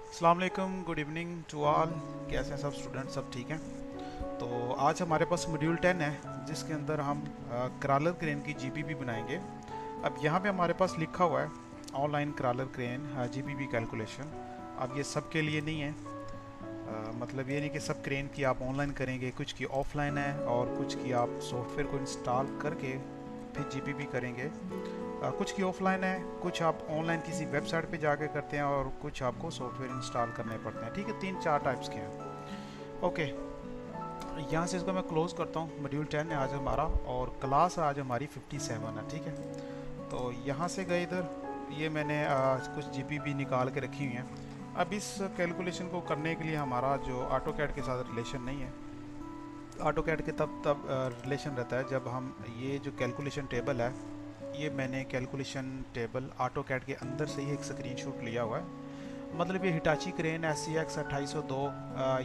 अस्सलाम वालेकुम, good evening to all. कैसे हैं सब स्टूडेंट? सब ठीक हैं? तो आज हमारे पास मॉड्यूल 10 है, जिसके अंदर हम क्रॉलर क्रेन की जीपीपी बनाएंगे। अब यहाँ पे हमारे पास लिखा हुआ है online crawler crane GPP calculation. अब ये सब के लिए नहीं है। मतलब ये नहीं कि सब क्रेन की आप ऑनलाइन करेंगे, कुछ की ऑफलाइन है और कुछ की आप सॉफ्टवेयर को इंस्टॉल करके फिर जीपीपी करेंगे। कुछ की ऑफलाइन है, कुछ आप ऑनलाइन किसी वेबसाइट पे जाके करते हैं और कुछ आपको सॉफ्टवेयर इंस्टॉल करने पड़ते हैं। ठीक है, तीन चार टाइप्स के हैं। ओके, यहाँ से इसको मैं क्लोज करता हूँ। मॉड्यूल 10 है आज हमारा और क्लास आज हमारी 57 है। ठीक है, तो यहाँ से गए इधर, ये मैंने कुछ जीपीपी निकाल के रखी हुई हैं। अब इस कैलकुलेशन को करने के लिए हमारा जो ऑटो कैड के साथ रिलेशन नहीं है। ऑटो कैड के तब रिलेशन रहता है जब हम ये जो कैलकुलेशन टेबल है, ये मैंने कैलकुलेशन टेबल ऑटो कैड के अंदर से ही एक स्क्रीनशॉट लिया हुआ है। मतलब ये हिटाची क्रेन SCX 2802,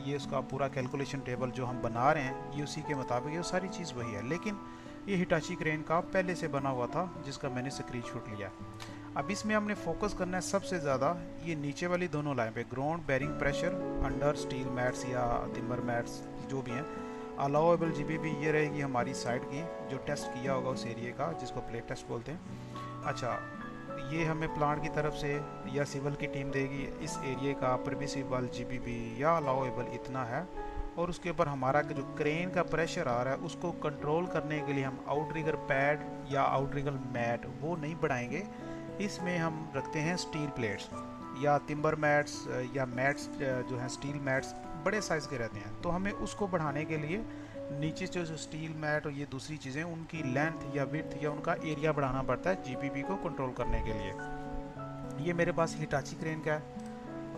ये उसका पूरा कैलकुलेशन टेबल जो हम बना रहे हैं ये उसी के मुताबिक, ये सारी चीज़ वही है, लेकिन ये हिटाची क्रेन का पहले से बना हुआ था जिसका मैंने स्क्रीनशॉट लिया। अब इसमें हमने फोकस करना है सबसे ज़्यादा ये नीचे वाली दोनों लाइन पे, ground bearing pressure under steel mats या टिम्बर मैट्स जो भी हैं। अलाउेबल जीपीपी ये रहेगी हमारी साइड की, जो टेस्ट किया होगा उस एरिया का, जिसको प्ले टेस्ट बोलते हैं। अच्छा, ये हमें प्लांट की तरफ से या सिविल की टीम देगी इस एरिया का परमिसिबल जीपीपी या अलाउेबल इतना है, और उसके ऊपर हमारा जो क्रेन का प्रेशर आ रहा है उसको कंट्रोल करने के लिए हम आउटरिगर पैड या आउटरिगर मैट वो नहीं बढ़ाएंगे। इसमें हम रखते हैं स्टील प्लेट्स या टिम्बर मैट्स या मैट्स जो हैं स्टील मैट्स बड़े साइज़ के रहते हैं, तो हमें उसको बढ़ाने के लिए नीचे जो स्टील मैट और ये दूसरी चीज़ें उनकी लेंथ या विड्थ या उनका एरिया बढ़ाना पड़ता है जीपीपी को कंट्रोल करने के लिए। ये मेरे पास हिटाची क्रेन का है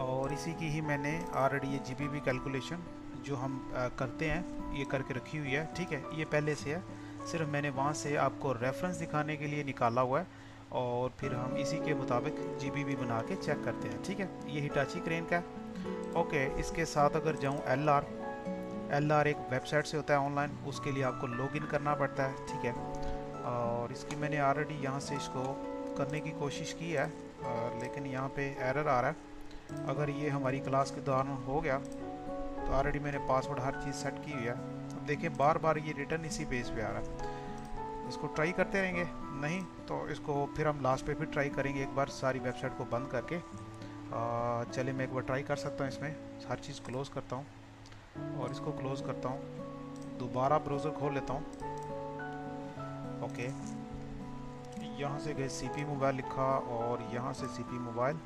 और इसी की ही मैंने ऑलरेडी ये जीपीपी कैलकुलेशन जो हम करते हैं ये करके रखी हुई है। ठीक है, ये पहले से है, सिर्फ मैंने वहाँ से आपको रेफरेंस दिखाने के लिए निकाला हुआ है और फिर हम इसी के मुताबिक जीपीपी बना के चेक करते हैं। ठीक है, ये हिटाची क्रेन का है। ओके, इसके साथ अगर जाऊँ एल आर एक वेबसाइट से होता है ऑनलाइन, उसके लिए आपको लॉगिन करना पड़ता है। ठीक है, और इसकी मैंने ऑलरेडी यहाँ से इसको करने की कोशिश की है, लेकिन यहाँ पे एरर आ रहा है। अगर ये हमारी क्लास के दौरान हो गया तो ऑलरेडी मैंने पासवर्ड हर चीज़ सेट की हुई है। अब देखिए बार बार ये रिटर्न इसी पेज पे आ रहा है। इसको ट्राई करते रहेंगे, नहीं तो इसको फिर हम लास्ट पे फिर ट्राई करेंगे एक बार सारी वेबसाइट को बंद करके। चलिए मैं एक बार ट्राई कर सकता हूँ, इसमें हर चीज़ क्लोज़ करता हूँ और इसको क्लोज़ करता हूँ, दोबारा ब्राउज़र खोल लेता हूँ। ओके, यहाँ से गए सीपी मोबाइल लिखा और यहाँ से सीपी मोबाइल,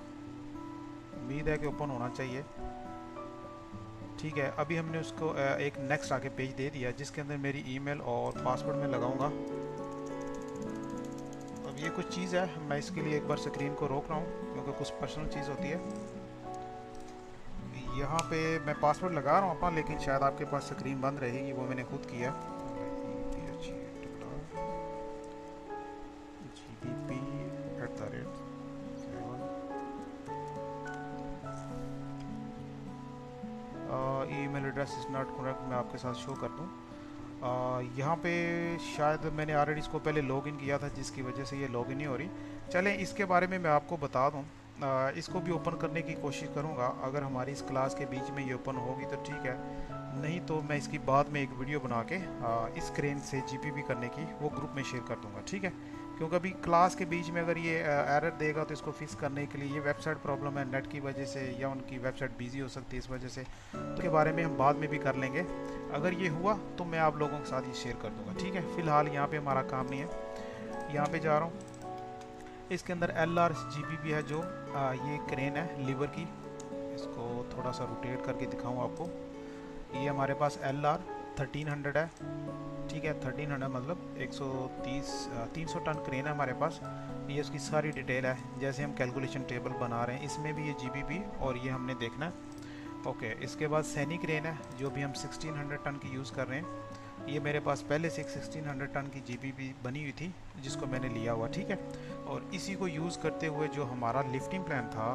उम्मीद है कि ओपन होना चाहिए। ठीक है, अभी हमने उसको एक नेक्स्ट आके पेज दे दिया जिसके अंदर मेरी ईमेल और पासवर्ड में लगाऊंगा। अब ये कुछ चीज़ है, मैं इसके लिए एक बार स्क्रीन को रोक रहा हूँ क्योंकि कुछ पर्सनल चीज़ होती है। यहाँ पे मैं पासवर्ड लगा रहा हूँ अपना, लेकिन शायद आपके पास स्क्रीन बंद रहेगी, वो मैंने खुद किया। Email address is not correct, मैं आपके साथ शो कर दूँ। यहाँ पे शायद मैंने ऑलरेडी इसको पहले लॉगिन किया था जिसकी वजह से ये लॉगिन नहीं हो रही। चलें, इसके बारे में मैं आपको बता दूँ। इसको भी ओपन करने की कोशिश करूँगा, अगर हमारी इस क्लास के बीच में ये ओपन होगी तो ठीक है, नहीं तो मैं इसकी बाद में एक वीडियो बना के इस क्रेन से जीपीपी करने की वो ग्रुप में शेयर कर दूँगा। ठीक है, क्योंकि अभी क्लास के बीच में अगर ये एरर देगा तो इसको फिक्स करने के लिए ये वेबसाइट प्रॉब्लम है नेट की वजह से या उनकी वेबसाइट बिजी हो सकती है इस वजह से, तो इसके बारे में हम बाद में भी कर लेंगे। अगर ये हुआ तो मैं आप लोगों के साथ ये शेयर कर दूँगा। ठीक है, फ़िलहाल यहाँ पे हमारा काम नहीं है। यहाँ पे जा रहा हूँ, इसके अंदर LR GPP है जो ये क्रेन है लीवर की, इसको थोड़ा सा रोटेट करके दिखाऊँ आपको। ये हमारे पास LR 1300 है। ठीक है, 1300 मतलब 300 टन क्रेन है हमारे पास। ये उसकी सारी डिटेल है, जैसे हम कैलकुलेशन टेबल बना रहे हैं इसमें भी ये जीपीपी और ये हमने देखना है। ओके, इसके बाद सैनी क्रेन है जो भी हम 1600 टन की यूज़ कर रहे हैं। ये मेरे पास पहले से एक 1600 टन की जीपीपी बनी हुई थी जिसको मैंने लिया हुआ। ठीक है, और इसी को यूज़ करते हुए जो हमारा लिफ्टिंग प्लान था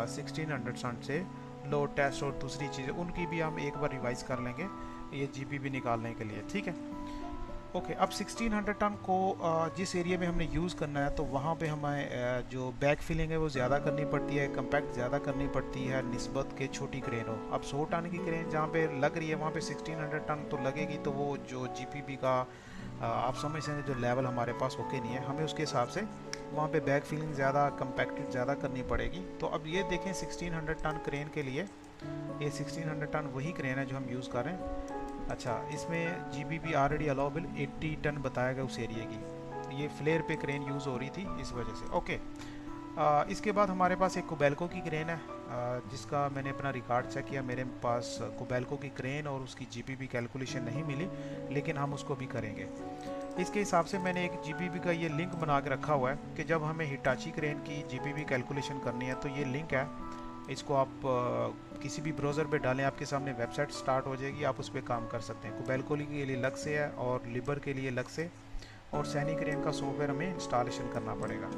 1600 टन से लोड टेस्ट और दूसरी चीज़ें उनकी भी हम एक बार रिवाइज़ कर लेंगे ये जीपीपी निकालने के लिए। ठीक है, ओके, अब 1600 टन को जिस एरिया में हमने यूज़ करना है तो वहाँ पे हमें जो बैक फिलिंग है वो ज़्यादा करनी पड़ती है, कंपैक्ट ज़्यादा करनी पड़ती है निस्बत के छोटी क्रेन हो। अब 100 टन की क्रेन जहाँ पे लग रही है वहाँ पे 1600 टन तो लगेगी, तो वो जो जीपीपी का आप समझ सकते हैं जो लेवल हमारे पास ओके नहीं है, हमें उसके हिसाब से वहाँ पे बैक फिलिंग ज़्यादा कंपैक्टेड ज़्यादा करनी पड़ेगी। तो अब ये देखें 1600 टन क्रेन के लिए, ये 1600 टन वही क्रेन है जो हम यूज़ कर रहे हैं। अच्छा, इसमें जीबीबी ऑलरेडी अलाउबल 80 टन बताया गया उस एरिया की, ये फ्लेयर पे क्रेन यूज़ हो रही थी इस वजह से। ओके, इसके बाद हमारे पास एक कोबेल्को की क्रेन है, जिसका मैंने अपना रिकॉर्ड चेक किया, मेरे पास कोबेल्को की क्रेन और उसकी जीबीबी कैलकुलेशन नहीं मिली, लेकिन हम उसको भी करेंगे। इसके हिसाब से मैंने एक जीबीबी का ये लिंक बना के रखा हुआ है कि जब हमें हिटाची क्रेन की जीबीबी कैलकुलेशन करनी है तो ये लिंक है, इसको आप किसी भी ब्राउज़र पे डालें, आपके सामने वेबसाइट स्टार्ट हो जाएगी, आप उस पर काम कर सकते हैं। कोबेल्को के लिए अलग से है और लिबर के लिए अलग से, और सैनी क्रेन का सॉफ्टवेयर हमें इंस्टॉलेशन करना पड़ेगा।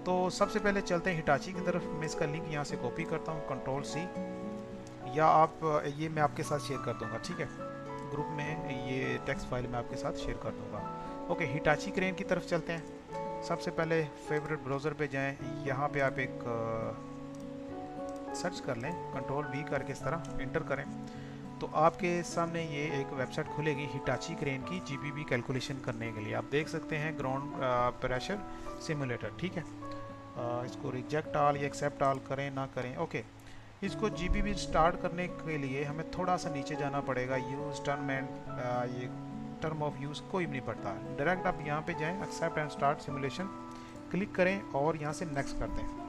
तो सबसे पहले चलते हैं हिटाची की तरफ। मैं इसका लिंक यहाँ से कॉपी करता हूँ, Ctrl+C, या आप ये मैं आपके साथ शेयर कर दूँगा, ठीक है, ग्रुप में ये टेक्स्ट फाइल मैं आपके साथ शेयर कर दूँगा। ओके, हिटाची क्रेन की तरफ चलते हैं। सबसे पहले फेवरेट ब्राउज़र पे जाएं, यहाँ पे आप एक सर्च कर लें, Ctrl+V करके इस तरह एंटर करें तो आपके सामने ये एक वेबसाइट खुलेगी हिटाची क्रेन की जीबीबी कैलकुलेशन करने के लिए। आप देख सकते हैं ग्राउंड प्रेशर सिमुलेटर, ठीक है। इसको रिजेक्ट ऑल या एक्सेप्ट ऑल करें ना करें। ओके, इसको जीबीबी स्टार्ट करने के लिए हमें थोड़ा सा नीचे जाना पड़ेगा। यूज टर्म एंड ये टर्म ऑफ यूज़ कोई भी नहीं पड़ता, डायरेक्ट आप यहाँ पे जाएं, accept and start simulation click करें और यहाँ से नेक्स्ट कर दें।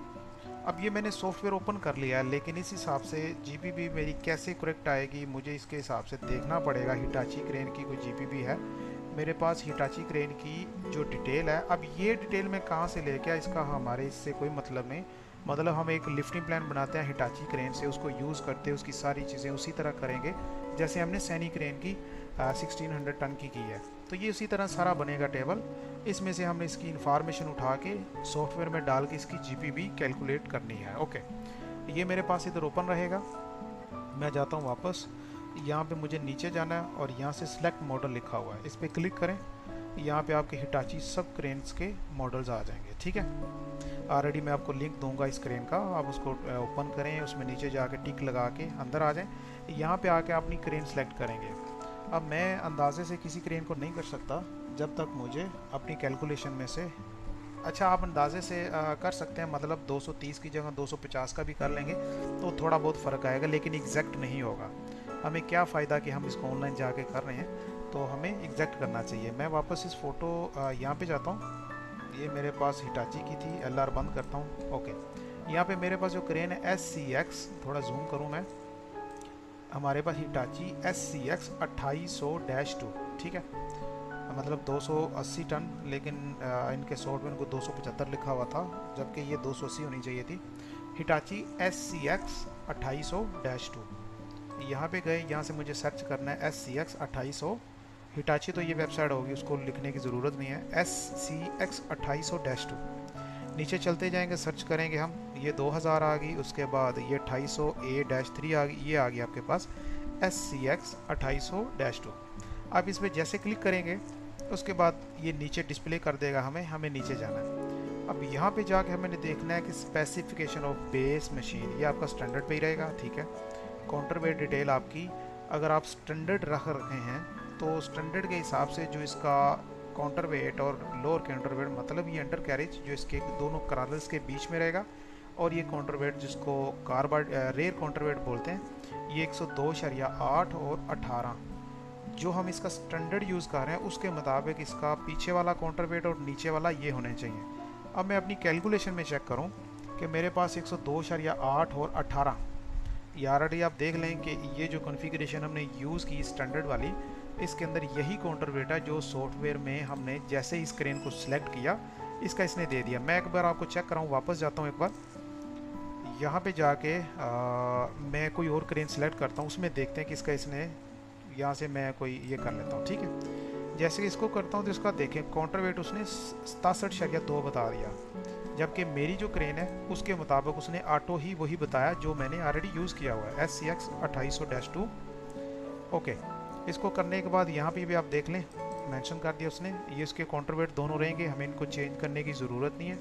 अब ये मैंने सॉफ्टवेयर ओपन कर लिया है, लेकिन इस हिसाब से जीबीबी मेरी कैसे करेक्ट आएगी मुझे इसके हिसाब से देखना पड़ेगा। हिटाची क्रेन की कोई जीबीबी है मेरे पास, हिटाची क्रेन की जो डिटेल है, अब ये डिटेल मैं कहाँ से लेके आया, इसका हमारे इससे कोई मतलब नहीं। मतलब हम एक लिफ्टिंग प्लान बनाते हैं हिटाची क्रेन से, उसको यूज़ करते हैं, उसकी सारी चीज़ें उसी तरह करेंगे जैसे हमने सैनी क्रेन की 1600 टन की है। तो ये उसी तरह सारा बनेगा टेबल, इसमें से हमने इसकी इंफॉर्मेशन उठा के सॉफ्टवेयर में डाल के इसकी जीपीबी कैलकुलेट करनी है। ओके, ये मेरे पास इधर ओपन रहेगा। मैं जाता हूँ वापस, यहाँ पे मुझे नीचे जाना है और यहाँ से सिलेक्ट मॉडल लिखा हुआ है, इस पर क्लिक करें। यहाँ पे आपके हिटाची सब क्रेन्स के मॉडल्स आ जाएंगे, ठीक है। ऑलरेडी मैं आपको लिंक दूंगा इस क्रेन का, आप उसको ओपन करें, उसमें नीचे जाके टिक लगा के अंदर आ जाएं। यहाँ पे आके अपनी क्रेन सेलेक्ट करेंगे। अब मैं अंदाजे से किसी क्रेन को नहीं कर सकता जब तक मुझे अपनी कैलकुलेशन में से, अच्छा आप अंदाजे से कर सकते हैं, मतलब 230 की जगह 250 का भी कर लेंगे तो थोड़ा बहुत फ़र्क आएगा, लेकिन एग्जैक्ट नहीं होगा। हमें क्या फ़ायदा कि हम इसको ऑनलाइन जाके कर रहे हैं, तो हमें एग्जैक्ट करना चाहिए। मैं वापस इस फ़ोटो यहाँ पे जाता हूँ, ये मेरे पास हिटाची की थी, LR बंद करता हूँ। ओके, यहाँ पे मेरे पास जो क्रेन है SCX, थोड़ा जूम करूँ मैं, हमारे पास हिटाची SCX 2800-2, ठीक है, मतलब 280 टन, लेकिन इनके सॉफ्टवेयर को 275 लिखा हुआ था, जबकि ये 280 होनी चाहिए थी। हिटाची SCX 2800-2, यहाँ पे गए, यहाँ से मुझे सर्च करना है SCX 2800 हिटाची, तो ये वेबसाइट होगी, उसको लिखने की ज़रूरत नहीं है, SCX 2800-2। नीचे चलते जाएंगे, सर्च करेंगे हम, ये 2000 आ गई, उसके बाद ये 2800A-3 आ गई, ये आ गई आपके पास SCX 2800-2। आप इस पर जैसे क्लिक करेंगे उसके बाद ये नीचे डिस्प्ले कर देगा, हमें नीचे जाना है। अब यहाँ पे जाके हमें देखना है कि स्पेसिफिकेशन ऑफ बेस मशीन, ये आपका स्टैंडर्ड पे ही रहेगा, ठीक है। काउंटर वेट डिटेल आपकी, अगर आप स्टैंडर्ड रख रखे हैं तो स्टैंडर्ड के हिसाब से जो इसका काउंटर वेट और लोअर काउंटर वेट, मतलब ये अंडर कैरेज जो इसके दोनों क्रॉलर्स के बीच में रहेगा, और ये काउंटर वेट जिसको रेयर काउंटर वेट बोलते हैं, ये 102.8 और 18 जो हम इसका स्टैंडर्ड यूज़ कर रहे हैं उसके मुताबिक इसका पीछे वाला काउंटर वेट और नीचे वाला ये होने चाहिए। अब मैं अपनी कैलकुलेशन में चेक करूं कि मेरे पास 102.8 और 18, ये ऑलरेडी आप देख लें कि ये जो कॉन्फ़िगरेशन हमने यूज़ की स्टैंडर्ड वाली, इसके अंदर यही काउंटर वेट है जो सॉफ्टवेयर में हमने जैसे इस क्रेन को सिलेक्ट किया इसका इसने दे दिया। मैं एक बार आपको चेक कराऊँ, वापस जाता हूँ एक बार, यहाँ पे जाके मैं कोई और क्रेन सेलेक्ट करता हूँ, उसमें देखते हैं कि इसका इसने, यहाँ से मैं कोई ये कर लेता हूँ, ठीक है। जैसे कि इसको करता हूँ तो इसका देखें काउंटर वेट उसने 67.2 बता दिया, जबकि मेरी जो क्रेन है उसके मुताबिक उसने ऑटो ही वही बताया जो मैंने ऑलरेडी यूज़ किया हुआ है, SCX 2800-2। ओके, इसको करने के बाद यहाँ पे भी आप देख लें मेंशन कर दिया उसने। ये इसके काउंटर वेट दोनों रहेंगे, हमें इनको चेंज करने की ज़रूरत नहीं है।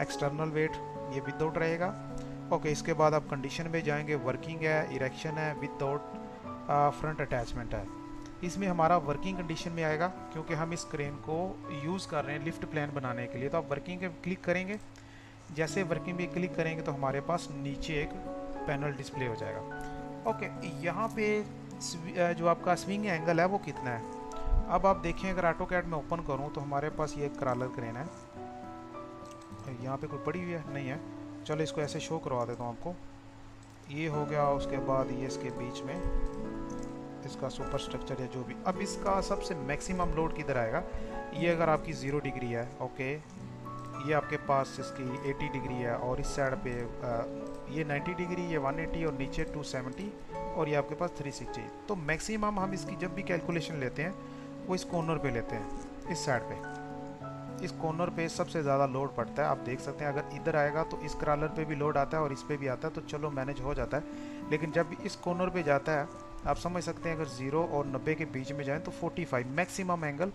एक्सटर्नल वेट ये विदाउट रहेगा। ओके, इसके बाद आप कंडीशन में जाएंगे, वर्किंग है, इरेक्शन है, विदाउट फ्रंट अटैचमेंट है। इसमें हमारा वर्किंग कंडीशन में आएगा क्योंकि हम इस क्रेन को यूज़ कर रहे हैं लिफ्ट प्लान बनाने के लिए। तो आप वर्किंग पे क्लिक करेंगे, जैसे वर्किंग पे क्लिक करेंगे तो हमारे पास नीचे एक पैनल डिस्प्ले हो जाएगा। ओके, यहाँ पे जो आपका स्विंग एंगल है वो कितना है। अब आप देखें, अगर ऑटोकैड में ओपन करूँ तो हमारे पास ये क्रॉलर क्रेन है। यहाँ पे कोई पड़ी हुई है नहीं है, चलो इसको ऐसे शो करवा देता हूँ आपको। ये हो गया, उसके बाद ये इसके बीच में इसका सुपर स्ट्रक्चर है जो भी। अब इसका सबसे मैक्सिमम लोड किधर आएगा, ये अगर आपकी 0 डिग्री है, ओके, ये आपके पास इसकी 80 डिग्री है और इस साइड पे ये 90 डिग्री, ये 180 और नीचे 270 और ये आपके पास 360। तो मैक्सिमम हम इसकी जब भी कैलकुलेशन लेते हैं वो इस कॉर्नर पे लेते हैं, इस साइड पे। इस कॉर्नर पे सबसे ज़्यादा लोड पड़ता है। आप देख सकते हैं, अगर इधर आएगा तो इस क्रॉलर पे भी लोड आता है और इस पे भी आता है, तो चलो मैनेज हो जाता है। लेकिन जब इस कॉर्नर पे जाता है, आप समझ सकते हैं, अगर 0 और 90 के बीच में जाएं तो 45 मैक्सिमम एंगल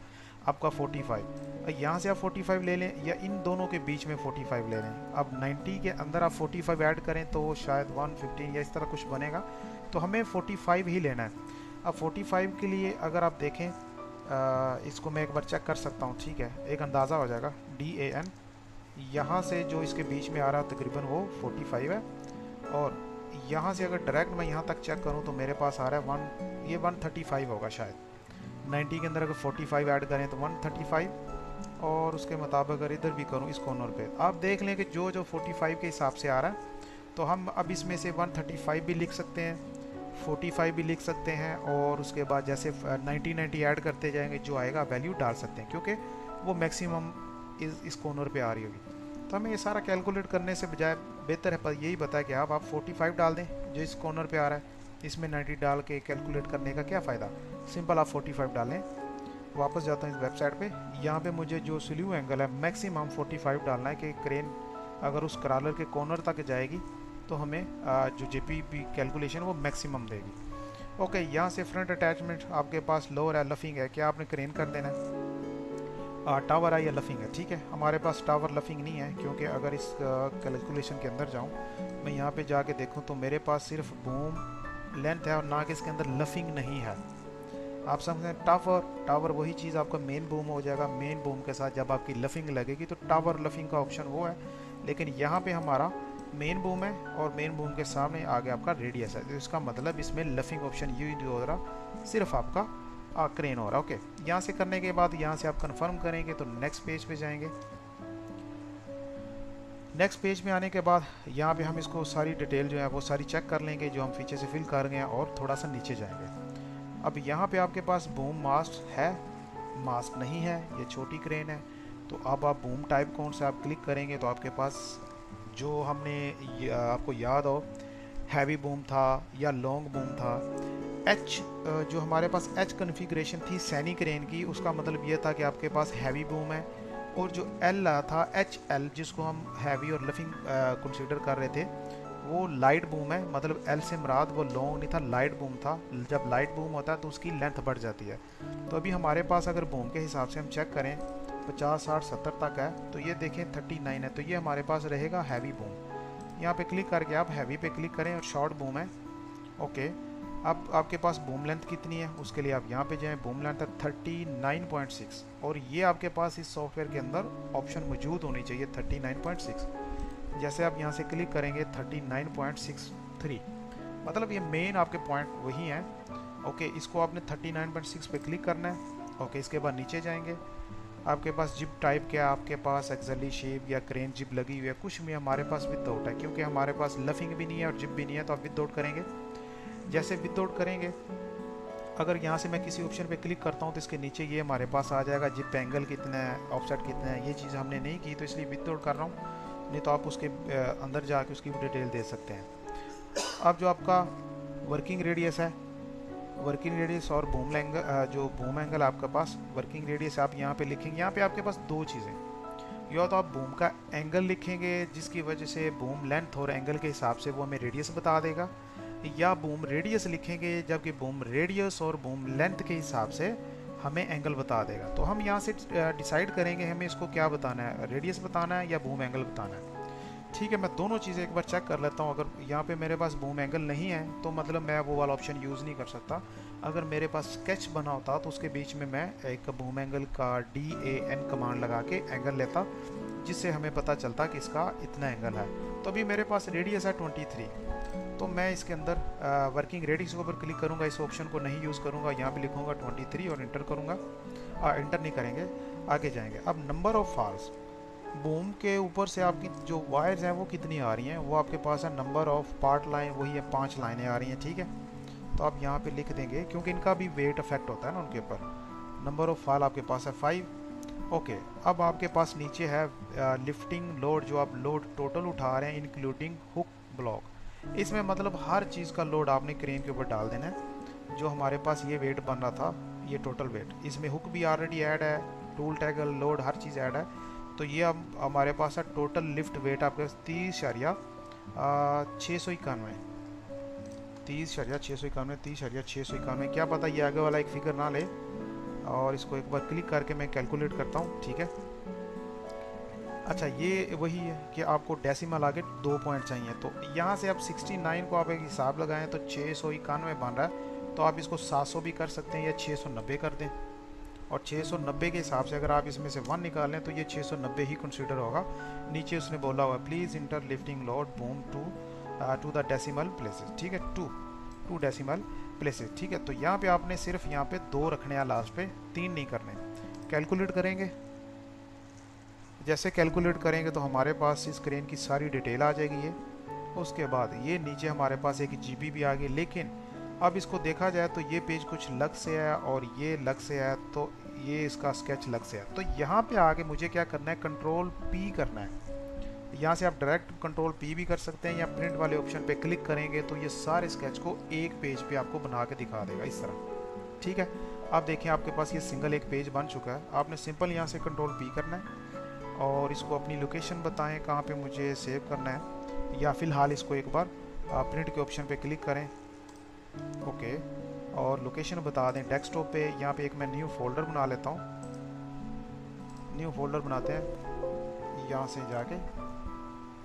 आपका 45। यहाँ से आप 45 ले लें या इन दोनों के बीच में 45 ले लें। अब 90 के अंदर आप 45 ऐड करें तो शायद 115 या इस तरह कुछ बनेगा, तो हमें 45 ही लेना है। अब 45 के लिए अगर आप देखें, इसको मैं एक बार चेक कर सकता हूँ, ठीक है, एक अंदाज़ा हो जाएगा। DAN यहाँ से जो इसके बीच में आ रहा है तकरीबन वो 45 है, और यहाँ से अगर डायरेक्ट मैं यहाँ तक चेक करूँ तो मेरे पास आ रहा है ये 135 होगा शायद। 90 के अंदर अगर 45 ऐड करें तो 135, और उसके मुताबिक अगर इधर भी करूँ इस कॉर्नर पे, आप देख लें कि जो 45 के हिसाब से आ रहा है, तो हम अब इसमें से 135 भी लिख सकते हैं, 45 भी लिख सकते हैं, और उसके बाद जैसे 90 ऐड करते जाएंगे, जो आएगा वैल्यू डाल सकते हैं, क्योंकि वो मैक्सिमम इस कॉर्नर पे आ रही होगी। तो हमें ये सारा कैलकुलेट करने से बजाय बेहतर है पर यही बताया कि आप 45 डाल दें जो इस कॉर्नर पे आ रहा है, इसमें 90 डाल के कैलकुलेट करने का क्या फ़ायदा। सिंपल आप 45 डालें। वापस जाता हूँ इस वेबसाइट पे, यहाँ पे मुझे जो स्ल्यू एंगल है मैक्सिमम 45 डालना है कि क्रेन अगर उस क्रॉलर के कॉर्नर तक जाएगी तो हमें जो JPP कैलकुलेशन वो मैक्सिमम देगी। ओके, यहाँ से फ्रंट अटैचमेंट आपके पास लोअर है, लफिंग है, क्या आपने क्रेन कर देना है, टावर है या लफिंग है। ठीक है, हमारे पास टावर लफिंग नहीं है, क्योंकि अगर इस कैलकुलेशन के अंदर जाऊँ, मैं यहाँ पे जाके देखूँ तो मेरे पास सिर्फ बूम लेंथ है और ना कि इसके अंदर लफिंग नहीं है। आप समझें, टावर वही चीज़ आपका मेन बूम हो जाएगा। मेन बूम के साथ जब आपकी लफिंग लगेगी तो टावर लफिंग का ऑप्शन वो है, लेकिन यहाँ पे हमारा मेन बूम है और मेन बूम के सामने आगे आपका रेडियस है, तो इसका मतलब इसमें लफिंग ऑप्शन यूज हो रहा, सिर्फ आपका क्रेन हो रहा। ओके, यहाँ से करने के बाद यहाँ से आप कंफर्म करेंगे तो नेक्स्ट पेज पे जाएंगे। नेक्स्ट पेज में आने के बाद यहाँ पे हम इसको सारी डिटेल जो है वो सारी चेक कर लेंगे जो हम पीछे से फिल कर गए हैं, और थोड़ा सा नीचे जाएंगे। अब यहाँ पे आपके पास बूम मास्ट है, मास्ट नहीं है, ये छोटी क्रेन है। तो अब आप बूम टाइप कौन से आप क्लिक करेंगे तो आपके पास जो हमने आपको याद हो हैवी बूम था या लॉन्ग बूम था। एच जो हमारे पास एच कन्फिग्रेशन थी सैनी क्रेन की, उसका मतलब ये था कि आपके पास हैवी बूम है, और जो एल था HL जिसको हम हैवी और लफिंग कंसीडर कर रहे थे वो लाइट बूम है। मतलब एल से मुराद वो लॉन्ग नहीं था, लाइट बूम था। जब लाइट बूम होता है तो उसकी लेंथ बढ़ जाती है। तो अभी हमारे पास अगर बूम के हिसाब से हम चेक करें 50, 60, 70 तक है, तो ये देखें 39 है, तो ये हमारे पास रहेगा हैवी बूम। यहाँ पे क्लिक करके आप हैवी पे क्लिक करें और शॉर्ट बूम है। ओके, अब आपके पास बूम लेंथ कितनी है उसके लिए आप यहाँ पे जाएं, बूम लेंथ है 39.6, और ये आपके पास इस सॉफ्टवेयर के अंदर ऑप्शन मौजूद होनी चाहिए 39.6। जैसे आप यहाँ से क्लिक करेंगे 39.63, मतलब ये मेन आपके पॉइंट वही हैं। ओके, इसको आपने 39.6 पे क्लिक करना है। ओके, इसके बाद नीचे जाएंगे, आपके पास जिप टाइप क्या, आपके पास एक्सली शेप या क्रेन जिप लगी हुई है, कुछ भी हमारे पास विदाउट है, क्योंकि हमारे पास लफिंग भी नहीं है और जिप भी नहीं है, तो आप विदाउट करेंगे। जैसे विदाउट करेंगे, अगर यहाँ से मैं किसी ऑप्शन पे क्लिक करता हूँ तो इसके नीचे ये हमारे पास आ जाएगा जिप एंगल कितना है, ऑफसेट कितना है। ये चीज़ हमने नहीं की तो इसलिए विदाउट कर रहा हूँ, नहीं तो आप उसके अंदर जाके उसकी डिटेल दे सकते हैं। अब जो आपका वर्किंग रेडियस है, वर्किंग रेडियस और बूम एंगल, जो बूम एंगल आपके पास वर्किंग रेडियस आप यहाँ पे लिखेंगे। यहाँ पे आपके पास दो चीज़ें, या तो आप बूम का एंगल लिखेंगे जिसकी वजह से बूम लेंथ और एंगल के हिसाब से वो हमें रेडियस बता देगा, या बूम रेडियस लिखेंगे जबकि बूम रेडियस और बूम लेंथ के हिसाब से हमें एंगल बता देगा। तो हम यहाँ से डिसाइड करेंगे हमें इसको क्या बताना है, रेडियस बताना है या बूम एंगल बताना है। ठीक है, मैं दोनों चीज़ें एक बार चेक कर लेता हूँ। अगर यहाँ पे मेरे पास बूम एंगल नहीं है तो मतलब मैं वो वाला ऑप्शन यूज़ नहीं कर सकता। अगर मेरे पास स्केच बना होता तो उसके बीच में मैं एक बूम एंगल का DAN कमांड लगा के एंगल लेता, जिससे हमें पता चलता कि इसका इतना एंगल है। तो अभी मेरे पास रेडियस है 23, तो मैं इसके अंदर वर्किंग रेडियस के ऊपर क्लिक करूँगा, इस ऑप्शन को नहीं यूज़ करूँगा, यहाँ पे लिखूँगा 23 और इंटर करूँगा। इंटर नहीं करेंगे, आगे जाएंगे। अब नंबर ऑफ़ फॉल्स, बूम के ऊपर से आपकी जो वायर्स हैं वो कितनी आ रही हैं, वो आपके पास है नंबर ऑफ़ पार्ट लाइन, वही है 5 लाइनें आ रही हैं। ठीक है, तो आप यहाँ पे लिख देंगे क्योंकि इनका भी वेट अफेक्ट होता है ना उनके ऊपर। नंबर ऑफ़ फॉल आपके पास है 5। ओके, अब आपके पास नीचे है लिफ्टिंग लोड, जो आप लोड टोटल उठा रहे हैं इंक्लूडिंग हुक ब्लॉक। इसमें मतलब हर चीज़ का लोड आपने क्रेन के ऊपर डाल देना है। जो हमारे पास ये वेट बन रहा था, ये टोटल वेट, इसमें हुक भी ऑलरेडी ऐड है, टूल टैगल लोड हर चीज़ ऐड है। तो ये अब हमारे पास है टोटल लिफ्ट वेट आपके 30,691, 30,691। क्या पता ये आगे वाला एक फिगर ना ले, और इसको एक बार क्लिक करके मैं कैलकुलेट करता हूँ। ठीक है, अच्छा ये वही है कि आपको डेसिमल आगे 2 पॉइंट चाहिए। तो यहाँ से आप 69 को आप एक हिसाब लगाएं तो 691 बन रहा है। तो आप इसको 700 भी कर सकते हैं या 690 कर दें, और 690 के हिसाब से अगर आप इसमें से 1 निकालें तो ये 690 ही कंसीडर होगा। नीचे उसने बोला हुआ please enter lifting load boom to the decimal places. ठीक है, टू डेसिमल प्लेसेस। ठीक है, तो यहाँ पे आपने सिर्फ यहाँ पे 2 रखने हैं लास्ट पे, 3 नहीं करने। कैलकुलेट करेंगे, जैसे कैलकुलेट करेंगे तो हमारे पास इस क्रेन की सारी डिटेल आ जाएगी ये। उसके बाद ये नीचे हमारे पास एक जीबी भी आ गई। लेकिन अब इसको देखा जाए तो ये पेज कुछ लग से है और ये लग से है, तो ये इसका स्केच लग से है। तो यहाँ पे आके मुझे क्या करना है, कंट्रोल P करना है। यहाँ से आप डायरेक्ट कंट्रोल P भी कर सकते हैं, या प्रिंट वाले ऑप्शन पे क्लिक करेंगे तो ये सारे स्केच को एक पेज पे आपको बना के दिखा देगा इस तरह। ठीक है, आप देखें आपके पास ये सिंगल एक पेज बन चुका है। आपने सिंपल यहाँ से कंट्रोल P करना है और इसको अपनी लोकेशन बताएं कहाँ पे मुझे सेव करना है, या फिलहाल इसको एक बार प्रिंट के ऑप्शन पे क्लिक करें। ओके, और लोकेशन बता दें डेस्कटॉप पे। यहाँ पे एक मैं न्यू फोल्डर बना लेता हूँ, न्यू फोल्डर बनाते हैं, यहाँ से जाके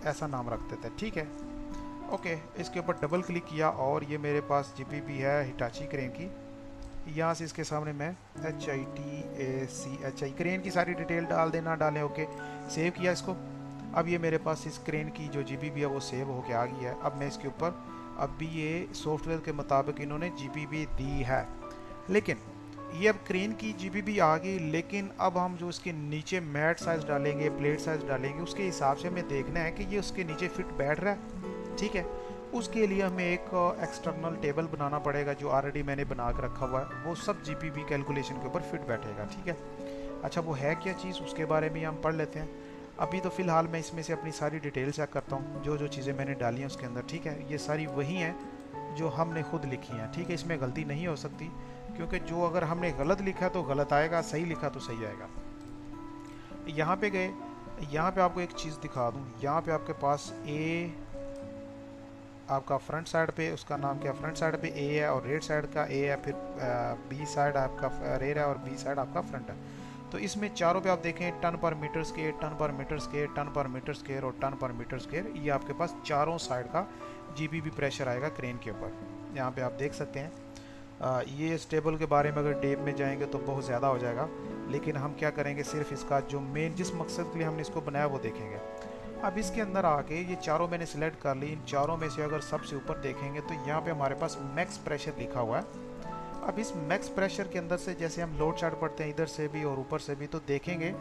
ऐसा नाम रख देते हैं। ठीक है, ओके, इसके ऊपर डबल क्लिक किया और ये मेरे पास जीपीपी है हिटाची क्रेन की। यहाँ से इसके सामने मैं HITACHI क्रेन की सारी डिटेल डाल देना डालें। ओके, सेव किया इसको। अब ये मेरे पास इस क्रेन की जो जीपीपी है वो सेव होके आ गई है। अब मैं इसके ऊपर, अब भी ये सॉफ्टवेयर के मुताबिक इन्होंने जीपीपी दी है, लेकिन ये अब क्रेन की जीपीपी आ गई। लेकिन अब हम जो इसके नीचे मैट साइज डालेंगे, प्लेट साइज डालेंगे, उसके हिसाब से हमें देखना है कि ये उसके नीचे फिट बैठ रहा है। ठीक है, उसके लिए हमें एक एक्सटर्नल टेबल बनाना पड़ेगा जो ऑलरेडी मैंने बना के रखा हुआ है, वो सब जीपीपी कैलकुलेशन के ऊपर फिट बैठेगा। ठीक है, अच्छा वो है क्या चीज़, उसके बारे में हम पढ़ लेते हैं। अभी तो फ़िलहाल मैं इसमें से अपनी सारी डिटेल चेक करता हूँ, जो जो चीज़ें मैंने डाली हैं उसके अंदर। ठीक है, ये सारी वही हैं जो हमने खुद लिखी हैं। ठीक है, इसमें गलती नहीं हो सकती, क्योंकि जो अगर हमने गलत लिखा तो गलत आएगा, सही लिखा तो सही आएगा। यहाँ पे गए, यहाँ पे आपको एक चीज़ दिखा दूँ। यहाँ पे आपके पास ए आपका फ्रंट साइड पे, उसका नाम क्या, फ्रंट साइड पे ए है और रेड साइड का ए है, फिर बी साइड आपका रेड है और बी साइड आपका फ्रंट है। तो इसमें चारों पे आप देखें टन पर मीटर स्क्वायर, टन पर मीटर स्क्वायर, टन पर मीटर स्क्वायर और टन पर मीटर स्क्वायर, ये आपके पास चारों साइड का जीपीपी प्रेशर आएगा क्रेन के ऊपर। यहाँ पे आप देख सकते हैं। ये इस टेबल के बारे में अगर डेप में जाएंगे तो बहुत ज़्यादा हो जाएगा, लेकिन हम क्या करेंगे, सिर्फ इसका जो मेन जिस मकसद के लिए हमने इसको बनाया वो देखेंगे। अब इसके अंदर आके ये चारों मैंने सिलेक्ट कर ली। इन चारों में से अगर सबसे ऊपर देखेंगे तो यहाँ पे हमारे पास मैक्स प्रेशर लिखा हुआ है। अब इस मैक्स प्रेशर के अंदर से जैसे हम लोड चार्ट पढ़ते हैं इधर से भी और ऊपर से भी, तो देखेंगे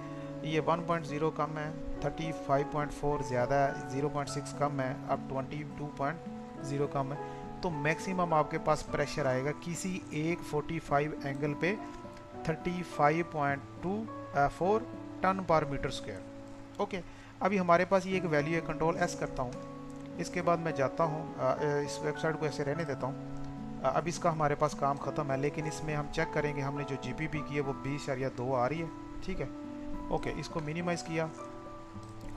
ये 1.0 कम है, 35.4 ज़्यादा है, 0.6 कम है, अब 22.0 कम है। तो मैक्सिमम आपके पास प्रेशर आएगा किसी एक 45 एंगल पे 35.24 टन पर मीटर स्क्वायर। ओके, अभी हमारे पास ये एक वैल्यू है, कंट्रोल S करता हूँ। इसके बाद मैं जाता हूँ, इस वेबसाइट को ऐसे रहने देता हूँ। अब इसका हमारे पास काम ख़त्म है, लेकिन इसमें हम चेक करेंगे हमने जो जीपीपी की है वो 20.2 आ रही है। ठीक है, ओके, इसको मिनिमाइज़ किया,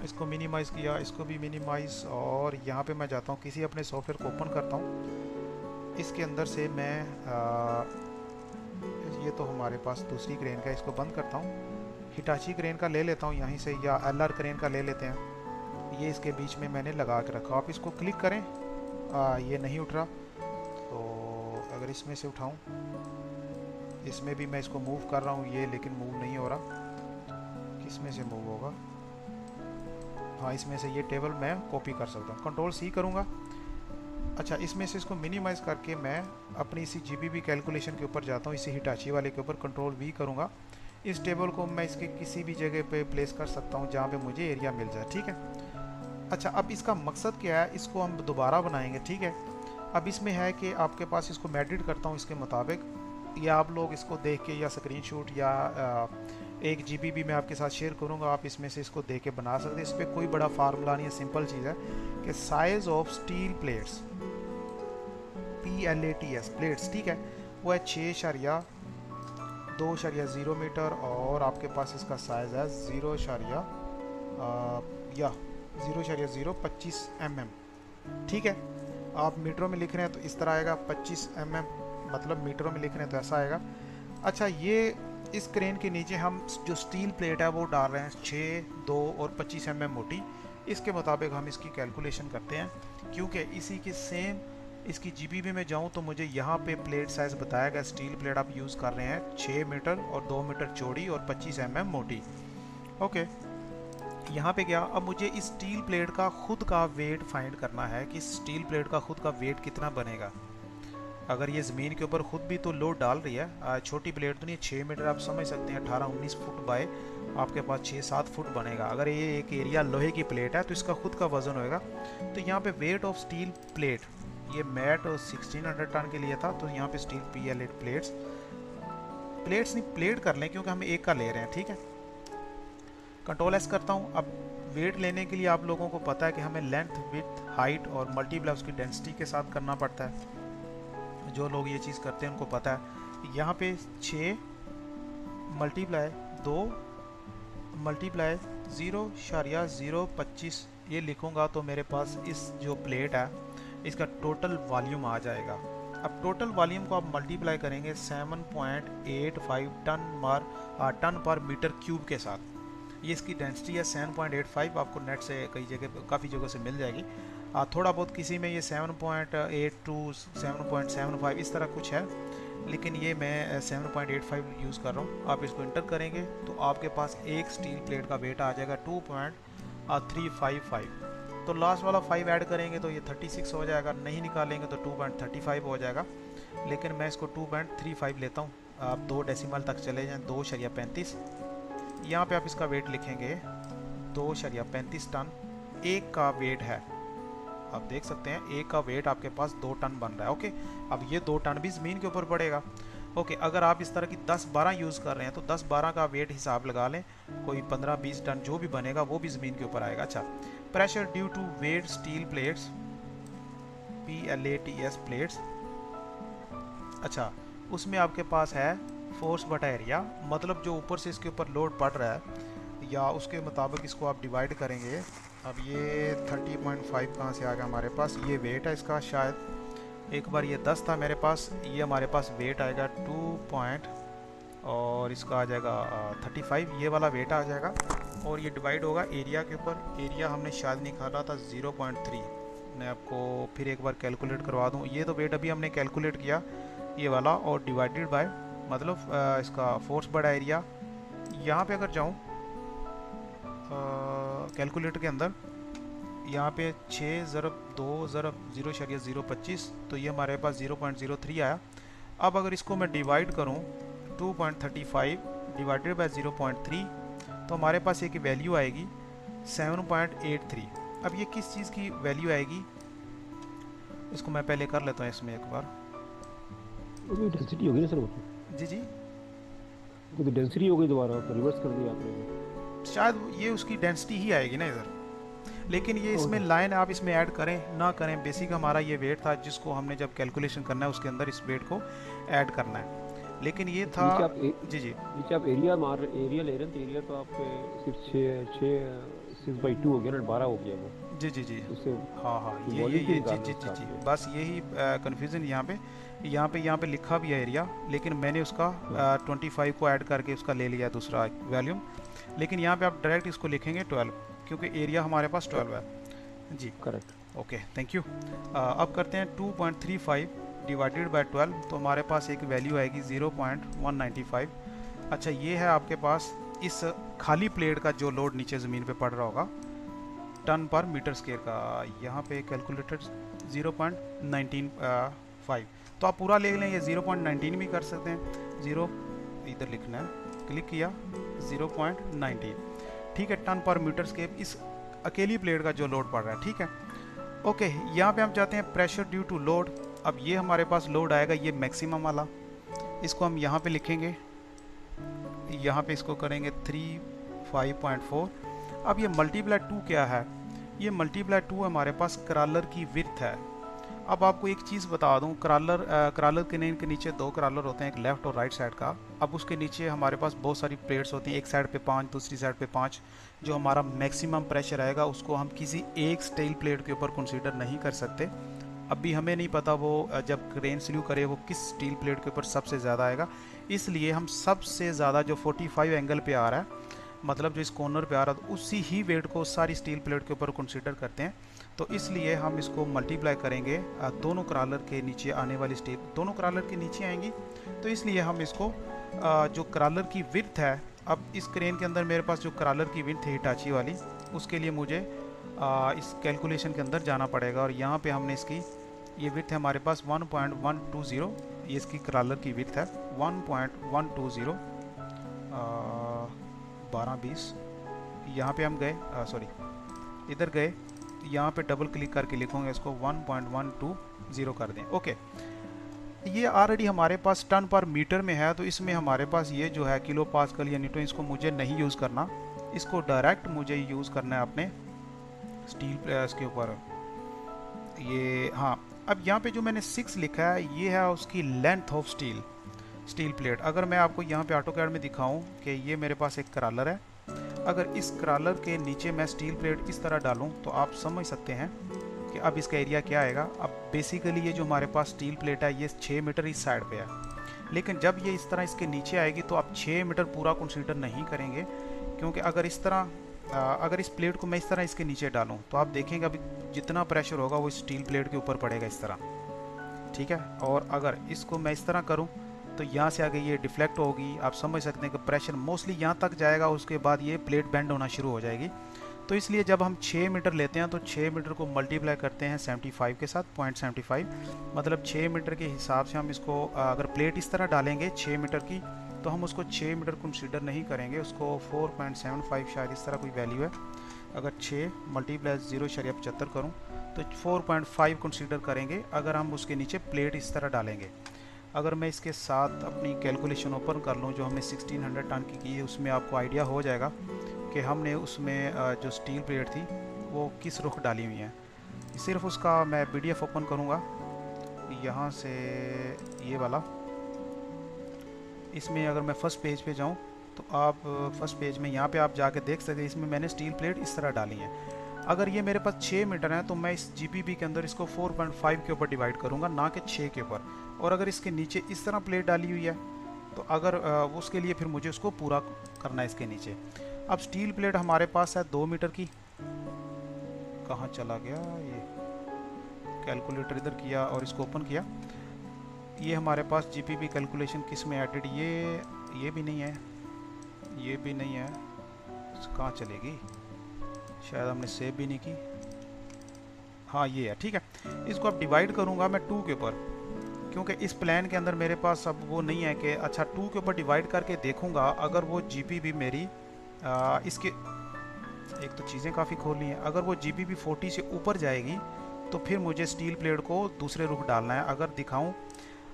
इसको मिनिमाइज़ किया, इसको भी मिनिमाइज़, और यहाँ पे मैं जाता हूँ किसी अपने सॉफ्टवेयर को ओपन करता हूँ। इसके अंदर से मैं ये तो हमारे पास दूसरी क्रेन का, इसको बंद करता हूँ। हिटाची क्रेन का ले लेता हूँ यहीं से, या एलआर क्रेन का ले लेते हैं। ये इसके बीच में मैंने लगा के रखा। आप इसको क्लिक करें, ये नहीं उठ रहा। तो अगर इसमें से उठाऊँ, इसमें भी मैं इसको मूव कर रहा हूँ ये, लेकिन मूव नहीं हो रहा। किस में से मूव होगा? हाँ, इसमें से ये टेबल मैं कॉपी कर सकता हूँ, कंट्रोल सी करूँगा। अच्छा, इसमें से इसको मिनिमाइज़ करके मैं अपनी इसी जीबीबी कैलकुलेशन के ऊपर जाता हूँ, इसी हिटाची वाले के ऊपर कंट्रोल वी करूँगा। इस टेबल को मैं इसके किसी भी जगह पे प्लेस कर सकता हूँ जहाँ पे मुझे एरिया मिल जाए, ठीक है। अच्छा, अब इसका मकसद क्या है, इसको हम दोबारा बनाएंगे, ठीक है। अब इसमें है कि आपके पास, इसको मैं एडिट करता हूँ इसके मुताबिक, या आप लोग इसको देख के या स्क्रीनशॉट या एक जीबीबी मैं आपके साथ शेयर करूँगा, आप इसमें से इसको देख के बना सकते हैं। इस पर कोई बड़ा फार्मूला नहीं है, सिंपल चीज़ है कि size of steel plates, PLATS plates, ठीक है, वो है 6.2.0 मीटर, और आपके पास इसका साइज़ है 0.025 mm, ठीक है। आप मीटरों में लिख रहे हैं तो इस तरह आएगा, 25 mm मतलब मीटरों में लिख रहे हैं तो ऐसा आएगा। अच्छा, ये इस क्रेन के नीचे हम जो स्टील प्लेट है वो डाल रहे हैं 6, 2 और 25 mm मोटी। इसके मुताबिक हम इसकी कैलकुलेशन करते हैं, क्योंकि इसी के सेम इसकी जीबीबी में जाऊं तो मुझे यहाँ पे प्लेट साइज़ बताया गया, स्टील प्लेट आप यूज़ कर रहे हैं 6 मीटर और 2 मीटर चौड़ी और 25 mm मोटी। ओके, यहाँ पे गया। अब मुझे इस स्टील प्लेट का खुद का वेट फाइंड करना है कि स्टील प्लेट का खुद का वेट कितना बनेगा। अगर ये ज़मीन के ऊपर खुद भी तो लोड डाल रही है, छोटी प्लेट तो नहीं, 6 मीटर आप समझ सकते हैं, 18-19 फुट बाय आपके पास 6-7 फुट बनेगा। अगर ये एक एरिया लोहे की प्लेट है तो इसका खुद का वज़न होएगा। तो यहाँ पे वेट ऑफ स्टील प्लेट, ये मैट 1600 टन के लिए था, तो यहाँ पे स्टील PLA प्लेट्स नहीं, प्लेट कर लें क्योंकि हम एक का ले रहे हैं, ठीक है। कंट्रोल S करता हूँ। अब वेट लेने के लिए आप लोगों को पता है कि हमें लेंथ, विड्थ, हाइट और मल्टीप्लाई उसकी डेंसिटी के साथ करना पड़ता है। जो लोग ये चीज़ करते हैं उनको पता है। यहाँ पे 6 मल्टीप्लाई 2 मल्टीप्लाई 0.025 ये लिखूँगा तो मेरे पास इस जो प्लेट है इसका टोटल वॉल्यूम आ जाएगा। अब टोटल वॉल्यूम को आप मल्टीप्लाई करेंगे 7.85 टन पर मीटर क्यूब के साथ। ये इसकी डेंसिटी है 7.85, आपको नेट से कई जगह, काफ़ी जगह से मिल जाएगी। थोड़ा बहुत किसी में ये 7.82 7.75 इस तरह कुछ है, लेकिन ये मैं 7.85 यूज़ कर रहा हूँ। आप इसको इंटर करेंगे तो आपके पास एक स्टील प्लेट का वेट आ जाएगा 2.355। तो लास्ट वाला 5 ऐड करेंगे तो ये 36 हो जाएगा, नहीं निकालेंगे तो 2.35 हो जाएगा, लेकिन मैं इसको 2.35 लेता हूँ। आप 2 डेसिमल तक चले जाएँ, 2.35। यहाँ पे आप इसका वेट लिखेंगे 2.35 टन एक का वेट है। आप देख सकते हैं एक का वेट आपके पास 2 टन बन रहा है। ओके, अब ये 2 टन भी ज़मीन के ऊपर पड़ेगा। ओके, अगर आप इस तरह की 10-12 यूज़ कर रहे हैं तो 10-12 का वेट हिसाब लगा लें, कोई 15-20 टन जो भी बनेगा वो भी ज़मीन के ऊपर आएगा। अच्छा, pressure due to weight steel plates, PLATS plates. अच्छा, उसमें आपके पास है फोर्स बटा एरिया, मतलब जो ऊपर से इसके ऊपर लोड पड़ रहा है या उसके मुताबिक इसको आप डिवाइड करेंगे। अब ये 30.5 कहाँ से आ गया हमारे पास, ये वेट है इसका, शायद एक बार ये 10 था मेरे पास, ये हमारे पास वेट आएगा 2 और इसका आ जाएगा 35, ये वाला वेट आ जाएगा और ये डिवाइड होगा एरिया के ऊपर। एरिया हमने शायद निकाला था 0.3, मैं आपको फिर एक बार कैलकुलेट करवा दूँ। ये तो वेट अभी हमने कैलकुलेट किया ये वाला, और डिवाइडेड बाय मतलब इसका फोर्स बड़ा एरिया। यहाँ पे अगर जाऊँ कैलकुलेटर के अंदर, यहाँ पे 6/2/0.025 तो ये हमारे पास 0.03 आया। अब अगर इसको मैं डिवाइड करूँ 2.35 डिवाइडेड बाय 0.3 तो हमारे पास एक वैल्यू आएगी 7.83। अब ये किस चीज़ की वैल्यू आएगी, इसको मैं पहले कर लेता हूँ इसमें एक बार। डेंसिटी होगी ना सर वो तो? जी जी, वो तो डेंसिटी हो गई, दोबारा रिवर्स कर दिया आपने। शायद ये उसकी डेंसिटी ही आएगी ना इधर, लेकिन ये इसमें लाइन आप इसमें ऐड करें ना करें, बेसिक हमारा ये वेट था जिसको हमने जब कैलकुलेशन करना है उसके अंदर इस वेट को ऐड करना है। लेकिन ये था जी जी, नीचे आप एरिया ले रहे हैं तो एरिया तो आप सिर्फ 6 6/2 हो गया ना, 12 हो गया वो। जी जी जी। तो उससे हाँ हाँ, तो ये वॉल्यूम क्यों जी निकालना जी है जी उसका जी, आपको? बस यही कन्फ्यूज़न यहाँ पे लिखा भी है एरिया, लेकिन मैंने उसका हाँ 25 को ऐड करके उसका ले लिया दूसरा वॉल्यूम। लेकिन यहाँ पे आप डायरेक्ट इसको लिखेंगे 12, क्योंकि एरिया हमारे पास 12 है। जी। करेक्ट। Okay, thank you. अब करते हैं 2.35 डिवाइडेड बाय 12, तो हमारे पास एक वैल्यू आएगी 0.195। अच्छा, ये है आपके पास इस खाली प्लेट का जो लोड नीचे ज़मीन पे पड़ रहा होगा टन पर मीटर स्क्वायर का। यहाँ पे कैलकुलेटेड 0.195, तो आप पूरा ले लें, ये 0.19 भी कर सकते हैं। ज़ीरो इधर लिखना है, क्लिक किया, 0.19, ठीक है, टन पर मीटर स्क्वायर इस अकेली प्लेट का जो लोड पड़ रहा है, ठीक है। ओके, यहाँ पे हम जाते हैं प्रेशर ड्यू टू लोड। अब ये हमारे पास लोड आएगा, ये मैक्सिमम वाला, इसको हम यहाँ पे लिखेंगे, यहाँ पे इसको करेंगे 35.4। अब ये मल्टीप्लाई 2 क्या है? ये मल्टीप्लाई 2 हमारे पास क्रॉलर की विड्थ है। अब आपको एक चीज़ बता दूं, क्रॉलर के नीचे दो क्रॉलर होते हैं, एक लेफ़्ट और राइट साइड का। अब उसके नीचे हमारे पास बहुत सारी प्लेट्स होती हैं, एक साइड पे 5, दूसरी साइड पे 5। जो हमारा मैक्सिमम प्रेशर आएगा उसको हम किसी एक स्टील प्लेट के ऊपर कंसीडर नहीं कर सकते। अभी हमें नहीं पता वो जब क्रेन स्लू करे वो किस स्टील प्लेट के ऊपर सबसे ज़्यादा आएगा, इसलिए हम सबसे ज़्यादा जो 45 एंगल पे आ रहा है, मतलब जो इस कॉर्नर पे आ रहा है, उसी ही वेट को सारी स्टील प्लेट के ऊपर कंसीडर करते हैं। तो इसलिए हम इसको मल्टीप्लाई करेंगे दोनों क्रॉलर के नीचे आने वाली स्टील, दोनों क्रॉलर के नीचे आएंगी, तो इसलिए हम इसको जो क्रॉलर की विड्थ है, अब इस क्रेन के अंदर मेरे पास जो क्रॉलर की विड्थ है हिटाची वाली, उसके लिए मुझे इस कैलकुलेशन के अंदर जाना पड़ेगा, और यहाँ पे हमने इसकी ये विड्थ है हमारे पास 1.120, ये इसकी क्रॉलर की विड्थ है 1.120, 12-20। यहाँ पे हम गए, सॉरी इधर गए, यहाँ पे डबल क्लिक करके लिखूंगे इसको 1.120 कर दें। ओके, ये ऑलरेडी हमारे पास टन पर मीटर में है, तो इसमें हमारे पास ये जो है किलो पास्कल या न्यूटन, इसको मुझे नहीं यूज़ करना, इसको डायरेक्ट मुझे यूज़ करना है अपने स्टील के ऊपर। ये हाँ, अब यहाँ पे जो मैंने 6 लिखा है, ये है उसकी लेंथ ऑफ स्टील प्लेट। अगर मैं आपको यहाँ पे ऑटोकैड में दिखाऊं कि ये मेरे पास एक क्रॉलर है, अगर इस क्रॉलर के नीचे मैं स्टील प्लेट इस तरह डालूं तो आप समझ सकते हैं कि अब इसका एरिया क्या आएगा। अब बेसिकली ये जो हमारे पास स्टील प्लेट है, ये 6 मीटर इस साइड पे है, लेकिन जब ये इस तरह इसके नीचे आएगी तो आप 6 मीटर पूरा कंसीडर नहीं करेंगे, क्योंकि अगर इस तरह अगर इस प्लेट को मैं इस तरह इसके नीचे डालूं तो आप देखेंगे अभी जितना प्रेशर होगा वो स्टील प्लेट के ऊपर पड़ेगा इस तरह, ठीक है। और अगर इसको मैं इस तरह करूं तो यहाँ से आगे ये डिफ्लेक्ट होगी, आप समझ सकते हैं कि प्रेशर मोस्टली यहाँ तक जाएगा, उसके बाद ये प्लेट बेंड होना शुरू हो जाएगी। तो इसलिए जब हम 6 मीटर लेते हैं तो 6 मीटर को मल्टीप्लाई करते हैं 75 के साथ, 0.75, मतलब 6 मीटर के हिसाब से हम इसको अगर प्लेट इस तरह डालेंगे 6 मीटर की, तो हम उसको 6 मीटर कंसीडर नहीं करेंगे, उसको 4.75 शायद इस तरह कोई वैल्यू है। अगर 6 मल्टीप्लाई 0.75 करूँ तो 4.5 कंसीडर करेंगे अगर हम उसके नीचे प्लेट इस तरह डालेंगे। अगर मैं इसके साथ अपनी कैलकुलेशन ओपन कर लूँ जो हमने 1600 टन की है, उसमें आपको आइडिया हो जाएगा कि हमने उसमें जो स्टील प्लेट थी वो किस रुख डाली हुई है। सिर्फ उसका मैं PDF ओपन करूँगा यहाँ से, ये वाला, इसमें अगर मैं फर्स्ट पेज पे जाऊँ तो आप फर्स्ट पेज में यहाँ पे आप जाके देख सकते हैं, इसमें मैंने स्टील प्लेट इस तरह डाली है। अगर ये मेरे पास 6 मीटर है तो मैं इस GPP के अंदर इसको 4.5 के ऊपर डिवाइड करूँगा, ना कि 6 के ऊपर। और अगर इसके नीचे इस तरह प्लेट डाली हुई है तो अगर उसके लिए फिर मुझे उसको पूरा करना है इसके नीचे। अब स्टील प्लेट हमारे पास है 2 मीटर की, कहाँ चला गया ये, कैलकुलेटर इधर किया और इसको ओपन किया, ये हमारे पास GPP कैलकुलेशन किस में एडेड, ये भी नहीं है, ये भी नहीं है, कहाँ चलेगी, शायद हमने सेव भी नहीं की, हाँ ये है, ठीक है। इसको अब डिवाइड करूँगा मैं 2 के ऊपर, क्योंकि इस प्लान के अंदर मेरे पास अब वो नहीं है कि अच्छा 2 के ऊपर डिवाइड करके देखूँगा अगर वो GPP मेरी इसके, एक तो चीज़ें काफ़ी खोलनी है, अगर वो GPP 40 से ऊपर जाएगी तो फिर मुझे स्टील प्लेट को दूसरे रुख डालना है। अगर दिखाऊं,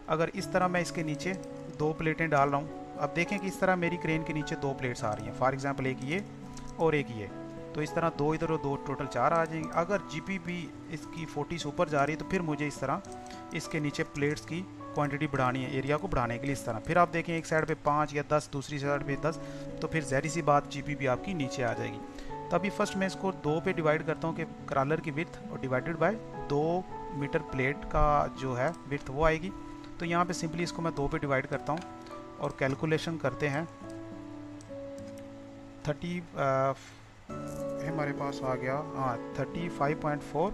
अगर इस तरह मैं इसके नीचे 2 प्लेटें डाल रहा हूं, अब देखें कि इस तरह मेरी क्रेन के नीचे 2 प्लेट्स आ रही हैं, फॉर एग्जांपल एक ये और एक ये, तो इस तरह 2 इधर और 2, टोटल 4 आ जाएंगे। अगर GPP इसकी 40 से ऊपर जा रही है तो फिर मुझे इस तरह इसके नीचे प्लेट्स की क्वांटिटी बढ़ानी है, एरिया को बढ़ाने के लिए इस तरह। फिर आप देखें एक साइड पे 5 या 10, दूसरी साइड पे 10, तो फिर ज़ाहिर सी बात GPP आपकी नीचे आ जाएगी। तो अभी फर्स्ट मैं इसको 2 पे डिवाइड करता हूँ कि क्रॉलर की विड्थ और डिवाइडेड बाय 2 मीटर प्लेट का जो है विड्थ वो आएगी। तो यहाँ पे सिंपली इसको मैं 2 पे डिवाइड करता हूँ और कैलकुलेशन करते हैं। 30 हमारे पास आ गया, हाँ 35.4।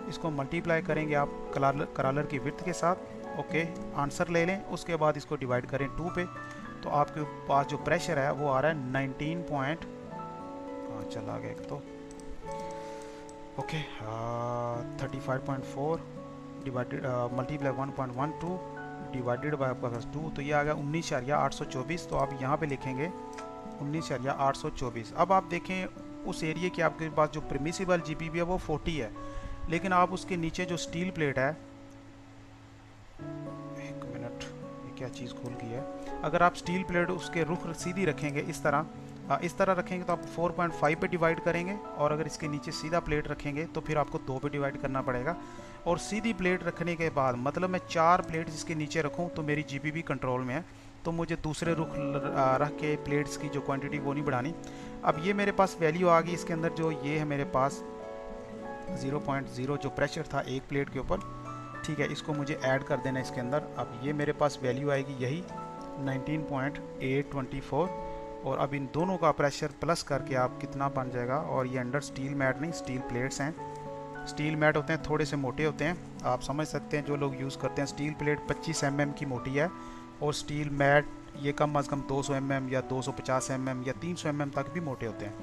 इसको मल्टीप्लाई करेंगे आप क्रॉलर की विड्थ के साथ। ओके, आंसर ले लें, उसके बाद इसको डिवाइड करें 2 पे, तो आपके पास जो प्रेशर है वो आ रहा है 19 पॉइंट, हाँ चला गया एक तो, okay 35.4 divided multiply 1.12 divided by आपका 2, तो ये आ गया 19,824। तो आप यहाँ पे लिखेंगे 19,824। अब आप देखें उस एरिया की आपके पास जो परमिसिबल जीपीबी है वो 40 है, लेकिन आप उसके नीचे जो स्टील प्लेट है, एक मिनट ये क्या चीज़ खोल गई है, अगर आप स्टील प्लेट उसके रुख सीधी रखेंगे इस तरह रखेंगे तो आप 4.5 पे डिवाइड करेंगे, और अगर इसके नीचे सीधा प्लेट रखेंगे तो फिर आपको 2 पे डिवाइड करना पड़ेगा। और सीधी प्लेट रखने के बाद मतलब मैं 4 प्लेट इसके नीचे रखूं तो मेरी जीपीबी कंट्रोल में है, तो मुझे दूसरे रुख रख के प्लेट्स की जो क्वांटिटी वो नहीं बढ़ानी। अब ये मेरे पास वैल्यू आ गई इसके अंदर, जो ये है मेरे पास 0.0 जो प्रेशर था एक प्लेट के ऊपर, ठीक है, इसको मुझे ऐड कर देना इसके अंदर। अब ये मेरे पास वैल्यू आएगी यही 19.824, और अब इन दोनों का प्रेशर प्लस करके आप कितना बन जाएगा। और ये अंडर स्टील मैट नहीं, स्टील प्लेट्स हैं। स्टील मैट होते हैं थोड़े से मोटे होते हैं, आप समझ सकते हैं जो लोग यूज़ करते हैं। स्टील प्लेट 25 mm की मोटी है, और स्टील मैट ये कम अज़ कम 200 mm या 250 mm या 300 mm तक भी मोटे होते हैं।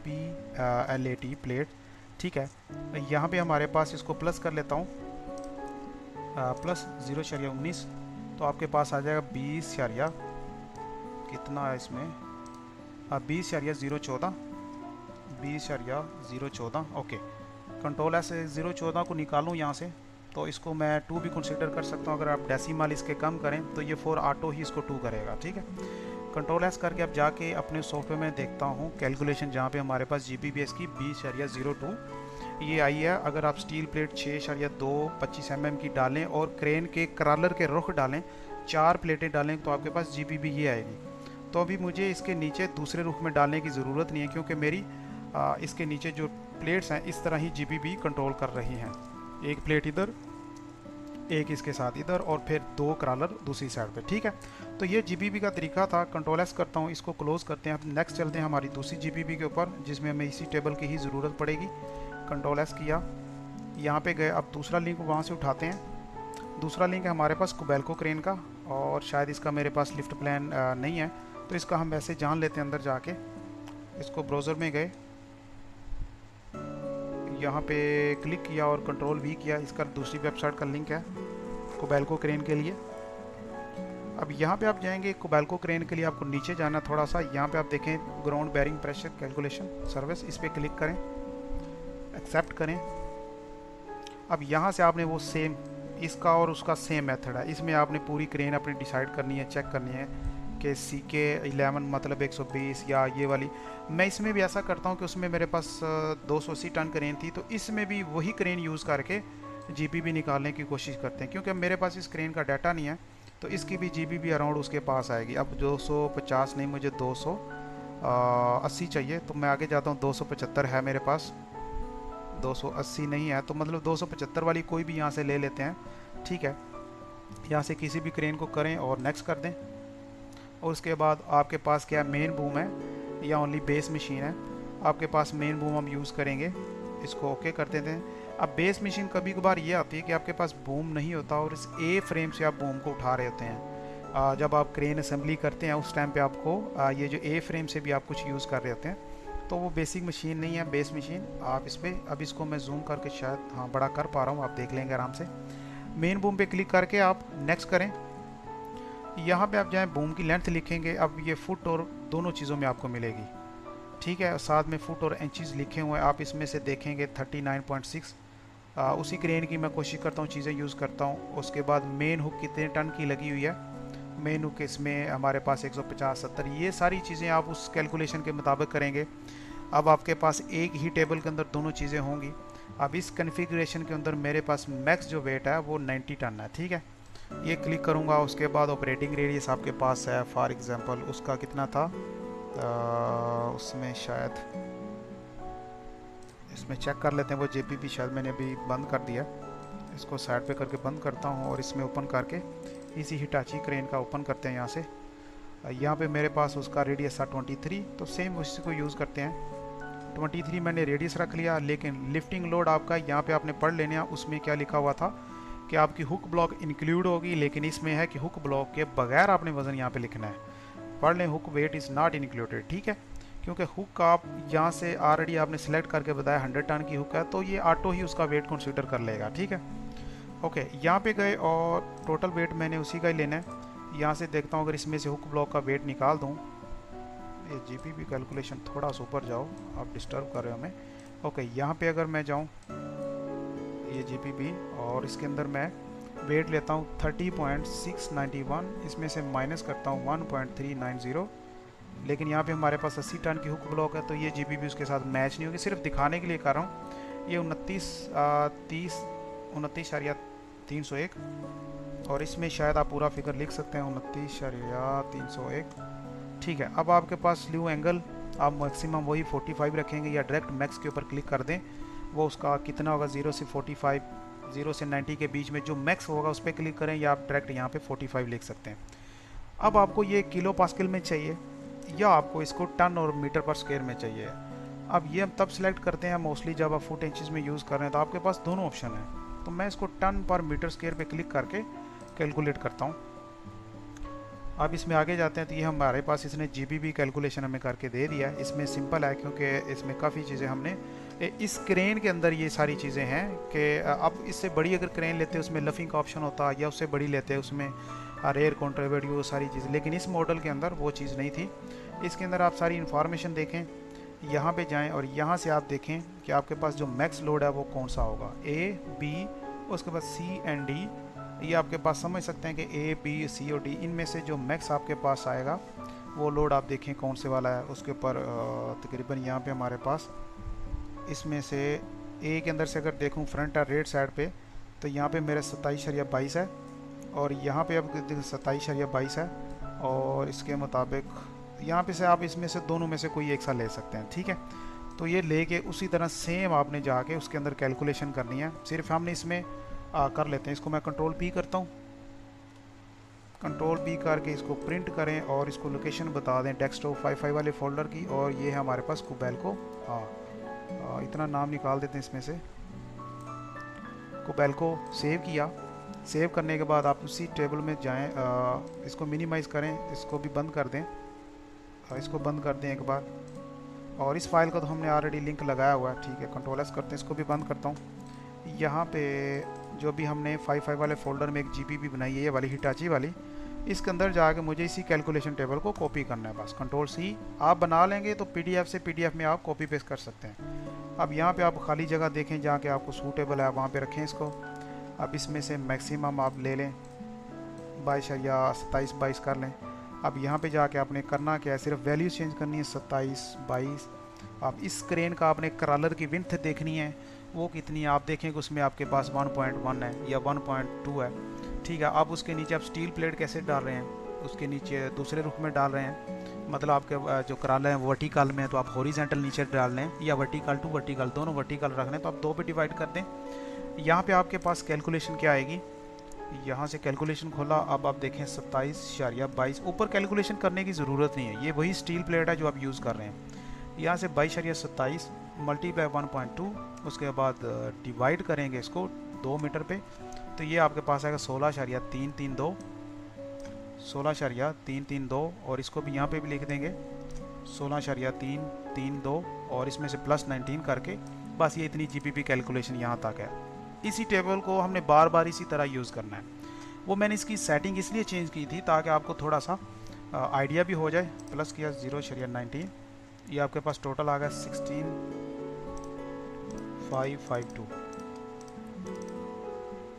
PLAT प्लेट, ठीक है। यहाँ पे हमारे पास इसको प्लस कर लेता हूँ, प्लस 0.19, तो आपके पास आ जाएगा 20 कितना है इसमें, 20.014, 20.014। ओके, कंट्रोल ऐसे 0.14 को निकालूँ यहाँ से, तो इसको मैं 2 भी कंसीडर कर सकता हूँ। अगर आप डेसिमल इसके कम करें तो ये 4 ऑटो ही इसको 2 करेगा, ठीक है। कंट्रोल एस करके अब जाके अपने सॉफ्टवेयर में देखता हूँ कैलकुलेशन, जहाँ पे हमारे पास GPBS की 20.02 ये आई है। अगर आप स्टील प्लेट 6.2 25 mm की डालें और क्रेन के क्रॉलर के रुख डालें, 4 प्लेटें डालें, तो आपके पास GPB ये आएगी। तो अभी मुझे इसके नीचे दूसरे रुख में डालने की ज़रूरत नहीं है, क्योंकि मेरी इसके नीचे जो प्लेट्स हैं इस तरह ही GPB कंट्रोल कर रही हैं। एक प्लेट इधर, एक इसके साथ इधर, और फिर 2 क्रॉलर दूसरी साइड पे, ठीक है। तो ये GPB का तरीका था। कंट्रोल एस करता हूँ, इसको क्लोज करते हैं। अब नेक्स्ट चलते हैं हमारी दूसरी GPB के ऊपर, जिसमें हमें इसी टेबल की ही ज़रूरत पड़ेगी। कंट्रोल एस किया, यहाँ पे गए, अब दूसरा लिंक वहाँ से उठाते हैं। दूसरा लिंक है हमारे पास कोबेल्को क्रेन का, और शायद इसका मेरे पास लिफ्ट प्लान नहीं है, तो इसका हम वैसे जान लेते हैं अंदर जाके। इसको ब्राउज़र में गए, यहाँ पे क्लिक किया और कंट्रोल V किया, इसका दूसरी वेबसाइट का लिंक है कोबेल्को क्रेन के लिए। अब यहाँ पे आप जाएंगे कोबेल्को क्रेन के लिए, आपको नीचे जाना थोड़ा सा, यहाँ पे आप देखें ground bearing pressure calculation service, इस पर क्लिक करें, एक्सेप्ट करें। अब यहाँ से आपने वो सेम, इसका और उसका सेम मेथड है, इसमें आपने पूरी क्रेन अपनी डिसाइड करनी है, चेक करनी है कि CK11 मतलब 120 या ये वाली। मैं इसमें भी ऐसा करता हूँ कि उसमें मेरे पास 280 टन क्रेन थी, तो इसमें भी वही क्रेन यूज़ करके GPB निकालने की कोशिश करते हैं, क्योंकि मेरे पास इस क्रेन का डाटा नहीं है, तो इसकी भी GPB अराउंड उसके पास आएगी। अब 250 नहीं, मुझे 280 चाहिए, तो मैं आगे जाता हूँ, 275 है मेरे पास, 280 नहीं है, तो मतलब 275 वाली कोई भी यहाँ से ले लेते हैं, ठीक है। यहाँ से किसी भी क्रेन को करें और नेक्स्ट कर दें, और उसके बाद आपके पास क्या मेन बूम है या ओनली बेस मशीन है। आपके पास मेन बूम हम यूज़ करेंगे, इसको ओके कर देते हैं। अब बेस मशीन कभी कभार ये आती है कि आपके पास बूम नहीं होता और इस A फ्रेम से आप बूम को उठा रहे होते हैं। जब आप क्रेन असेंबली करते हैं उस टाइम पे आपको ये जो A फ्रेम से भी आप कुछ यूज़ कर रहे होते हैं, तो वो बेसिक मशीन नहीं है, बेस मशीन आप इस पर। अब इसको मैं जूम करके शायद हाँ बड़ा कर पा रहा हूँ, आप देख लेंगे आराम से। मेन बूम पे क्लिक करके आप नेक्स्ट करें, यहाँ पे आप जाएँ, बूम की लेंथ लिखेंगे। अब ये फुट और दोनों चीज़ों में आपको मिलेगी, ठीक है, साथ में फुट और इंचेस लिखे हुए हैं, आप इसमें से देखेंगे 39.6। उसी क्रेन की मैं कोशिश करता हूँ, चीज़ें यूज़ करता हूँ। उसके बाद मेन हुक कितने टन की लगी हुई है, मेन हुक इसमें हमारे पास 150-70, ये सारी चीज़ें आप उस कैलकुलेशन के मुताबिक करेंगे। अब आपके पास एक ही टेबल के अंदर दोनों चीज़ें होंगी। अब इस कन्फिग्रेशन के अंदर मेरे पास मैक्स जो वेट है वो 90 टन है, ठीक है। ये क्लिक करूँगा, उसके बाद ऑपरेटिंग रेडियस आपके पास है, फॉर एग्जांपल उसका कितना था, उसमें शायद इसमें चेक कर लेते हैं, वो JPP शायद मैंने अभी बंद कर दिया। इसको साइड पे करके बंद करता हूँ और इसमें ओपन करके इसी हिटाची क्रेन का ओपन करते हैं यहाँ से। यहाँ पे मेरे पास उसका रेडियस था 23, तो सेम उसी को यूज़ करते हैं। 23 मैंने रेडियस रख लिया, लेकिन लिफ्टिंग लोड आपका यहाँ पे आपने पढ़ लेना, उसमें क्या लिखा हुआ था कि आपकी हुक ब्लॉक इंक्लूड होगी, लेकिन इसमें है कि हुक ब्लॉक के बगैर आपने वज़न यहाँ पे लिखना है। पढ़ लें, hook weight is not included, ठीक है, क्योंकि हुक का आप यहाँ से ऑलरेडी आपने सेलेक्ट करके बताया 100 टन की हुक है, तो ये ऑटो ही उसका वेट कंसीडर कर लेगा, ठीक है। ओके, यहाँ पे गए और टोटल वेट मैंने उसी का ही लेना है। यहाँ से देखता हूँ अगर इसमें से हुक ब्लॉक का वेट निकाल दूँ। ये JPP कैलकुलेशन थोड़ा सा ऊपर जाओ, आप डिस्टर्ब कर रहे हो हमें। ओके, यहाँ पे अगर मैं जाऊँ ये JPP और इसके अंदर मैं वेट लेता हूँ 30.691, इसमें से माइनस करता हूँ 1.390, लेकिन यहाँ पे हमारे पास 80 टन की हुक ब्लॉक है, तो ये JPP उसके साथ मैच नहीं होगी, सिर्फ दिखाने के लिए कर रहा हूँ। ये 29.301 और इसमें शायद आप पूरा फिगर लिख सकते हैं 29.301, ठीक है। अब आपके पास स्लीव एंगल आप मैक्सिमम वही 45 रखेंगे, या डायरेक्ट मैक्स के ऊपर क्लिक कर दें, वो उसका कितना होगा 0 से 45, 0 से 90 के बीच में जो मैक्स होगा उस पर क्लिक करें, या आप डायरेक्ट यहाँ पे 45 लिख सकते हैं। अब आपको ये किलो पास्कल में चाहिए या आपको इसको टन और मीटर पर स्क्वायर में चाहिए। अब ये हम तब सेलेक्ट करते हैं मोस्टली जब आप फुट इंचज़ में यूज़ कर रहे हैं, तो आपके पास दोनों ऑप्शन हैं। तो मैं इसको टन पर मीटर स्क्वायर पे क्लिक करके कैलकुलेट करता हूँ। अब इसमें आगे जाते हैं, तो ये हमारे पास इसने JPP कैलकुलेशन हमें करके दे दिया। इसमें सिंपल है क्योंकि इसमें काफ़ी चीज़ें हमने इस क्रेन के अंदर ये सारी चीज़ें हैं कि अब इससे बड़ी अगर क्रेन लेते हैं उसमें लफिंग का ऑप्शन होता, या उससे बड़ी लेते हैं उसमें रेयर कॉन्ट्रीब्यूट, वो सारी चीज़ें, लेकिन इस मॉडल के अंदर वो चीज़ नहीं थी। इसके अंदर आप सारी इन्फॉर्मेशन देखें, यहाँ पे जाएं और यहाँ से आप देखें कि आपके पास जो मैक्स लोड है वो कौन सा होगा, A, B, उसके बाद C and D। ये आपके पास समझ सकते हैं कि A, B, C और D, इनमें से जो मैक्स आपके पास आएगा वो लोड आप देखें कौन से वाला है। उसके ऊपर तकरीबन यहाँ पे हमारे पास इसमें से A के अंदर से अगर देखूँ फ्रंट और रेड साइड पे, तो यहाँ पे मेरा 27.22 है, और यहाँ पे अब 27.22 है, और इसके मुताबिक यहाँ पे से आप इसमें से दोनों में से कोई एक सा ले सकते हैं, ठीक है। तो ये लेके उसी तरह सेम आपने जाके उसके अंदर कैलकुलेशन करनी है। सिर्फ हमने इसमें कर लेते हैं, इसको मैं Ctrl+P करता हूँ, Ctrl+P करके इसको प्रिंट करें और इसको लोकेशन बता दें डेस्कटॉप 55 वाले फोल्डर की, और ये है हमारे पास कुबेल्को। हाँ, इतना नाम निकाल देते हैं इसमें से, कुबेल्को। सेव किया, सेव करने के बाद आप उसी टेबल में जाएं, इसको मिनिमाइज़ करें, इसको भी बंद कर दें, इसको बंद कर दें एक बार, और इस फाइल का तो हमने ऑलरेडी लिंक लगाया हुआ है, ठीक है। Ctrl+S करते हैं, इसको भी बंद करता हूँ। यहाँ पे जो भी हमने 55 वाले फोल्डर में एक JPP बनाई है, ये वाली हिटाची वाली, इसके अंदर जाके मुझे इसी कैलकुलेशन टेबल को कॉपी करना है बस। Ctrl+C आप बना लेंगे तो PDF से PDF में आप कॉपी पेस्ट कर सकते हैं। अब यहाँ पे आप खाली जगह देखें जहाँ के आपको सूटेबल है, वहाँ पे रखें इसको। अब इसमें से मैक्सिमम आप ले लें 22 या 27-22 कर लें। अब यहाँ पे जाके आपने करना क्या है, सिर्फ वैल्यू चेंज करनी है 27-22। अब इस क्रेन का आपने क्रॉलर की विड्थ देखनी है, वो कितनी है, आप देखें कि उसमें आपके पास 1.1 है या 1.2 है, ठीक है। अब उसके नीचे आप स्टील प्लेट कैसे डाल रहे हैं, उसके नीचे दूसरे रुख में डाल रहे हैं, मतलब आपके जो क्रॉलर है वो वर्टिकल में है, तो आप हॉरिजॉन्टल नीचे डाल लें, या वर्टिकल टू वर्टिकल, दोनों वर्टिकल रख लें, तो आप 2 पे डिवाइड कर दें। यहाँ पे आपके पास कैलकुलेशन क्या आएगी, यहाँ से कैलकुलेशन खोला, अब आप देखें 27.22। ऊपर कैलकुलेशन करने की ज़रूरत नहीं है, ये वही स्टील प्लेट है जो आप यूज़ कर रहे हैं। यहाँ से 22.27 मल्टीप्लाई 1.2, उसके बाद डिवाइड करेंगे इसको 2 मीटर पे, तो ये आपके पास आएगा 16.332, 16.332, और इसको भी यहाँ पे भी लिख देंगे 16.332, और इसमें से +19 करके बस ये इतनी JPP कैलकुलेशन यहाँ तक है। इसी टेबल को हमने बार बार इसी तरह यूज़ करना है। वो मैंने इसकी सेटिंग इसलिए चेंज की थी ताकि आपको थोड़ा सा आइडिया भी हो जाए। प्लस किया 0.19, ये आपके पास टोटल आ गया 16,552,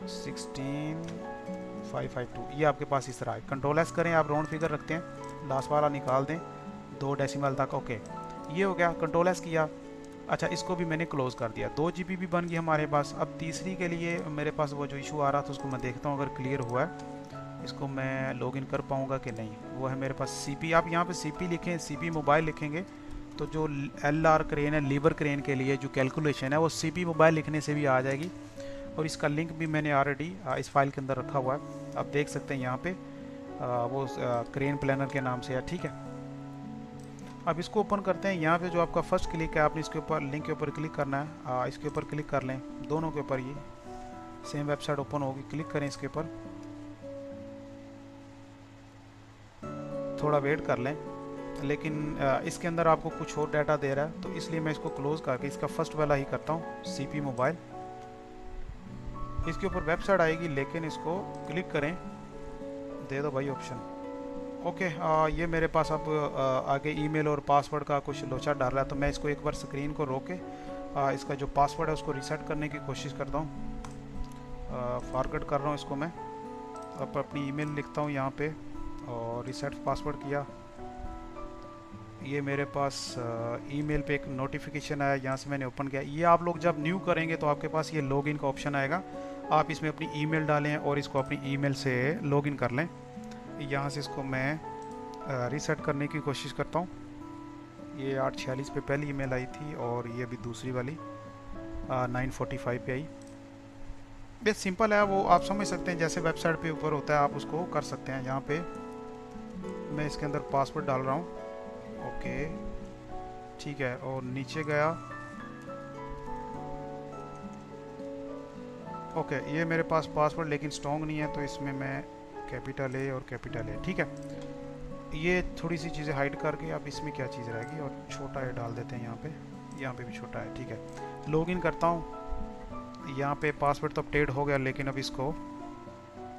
16,552। ये आपके पास इस तरह है। Ctrl+S करें, आप राउंड फिगर रखते हैं, लास्ट वाला निकाल दें 2 डेसिमल तक। ओके, ये हो गया। Ctrl+S किया, अच्छा इसको भी मैंने क्लोज़ कर दिया। 2 JPP बन गई हमारे पास। अब तीसरी के लिए मेरे पास वो जो इशू आ रहा था उसको मैं देखता हूँ अगर क्लियर हुआ है, इसको मैं लॉगिन कर पाऊँगा कि नहीं। वो है मेरे पास CP, आप यहाँ पे CP लिखें, CP मोबाइल लिखेंगे तो जो LR क्रेन है, लीवर क्रेन के लिए जो कैलकुलेशन है वो CP मोबाइल लिखने से भी आ जाएगी। और इसका लिंक भी मैंने ऑलरेडी इस फाइल के अंदर रखा हुआ है, आप देख सकते हैं यहाँ पे वो क्रेन प्लानर के नाम से है, ठीक है। अब इसको ओपन करते हैं। यहाँ पे जो आपका फर्स्ट क्लिक है, आपने इसके ऊपर लिंक के ऊपर क्लिक करना है, इसके ऊपर क्लिक कर लें, दोनों के ऊपर ये सेम वेबसाइट ओपन होगी, क्लिक करें इसके ऊपर, थोड़ा वेट कर लें। लेकिन इसके अंदर आपको कुछ और डाटा दे रहा है, तो इसलिए मैं इसको क्लोज करके इसका फर्स्ट वाला ही करता हूँ, CP मोबाइल। इसके ऊपर वेबसाइट आएगी, लेकिन इसको क्लिक करें, दे दो भाई ऑप्शन। ओके, ये मेरे पास अब आगे ईमेल और पासवर्ड का कुछ लोचा डाल रहा है, तो मैं इसको एक बार स्क्रीन को रोक के इसका जो पासवर्ड है उसको रीसेट करने की कोशिश करता हूँ। फॉरगेट कर रहा हूँ इसको मैं। अब अपनी ईमेल लिखता हूँ यहाँ पे और रीसेट पासवर्ड किया। ये मेरे पास ईमेल पे एक नोटिफिकेशन आया, यहाँ से मैंने ओपन किया। ये आप लोग जब न्यू करेंगे तो आपके पास ये लॉगिन का ऑप्शन आएगा, आप इसमें अपनी ईमेल डालें और इसको अपनी ईमेल से लॉगिन कर लें। यहाँ से इसको मैं रीसेट करने की कोशिश करता हूँ। ये 8:46 पे पहली ईमेल आई थी और ये अभी दूसरी वाली 9:45 पे आई। बेस सिंपल है, वो आप समझ सकते हैं, जैसे वेबसाइट पे ऊपर होता है आप उसको कर सकते हैं। यहाँ पे मैं इसके अंदर पासवर्ड डाल रहा हूँ, ओके ठीक है, और नीचे गया। ओके, ये मेरे पास पासवर्ड लेकिन स्ट्रॉन्ग नहीं है, तो इसमें मैं कैपिटल A और कैपिटल A, ठीक है। ये थोड़ी सी चीज़ें हाइड करके अब इसमें क्या चीज़ रहेगी, और छोटा A डाल देते हैं यहाँ पे भी छोटा है, ठीक है। लॉगिन करता हूँ, यहाँ पे पासवर्ड तो अपडेट हो गया, लेकिन अब इसको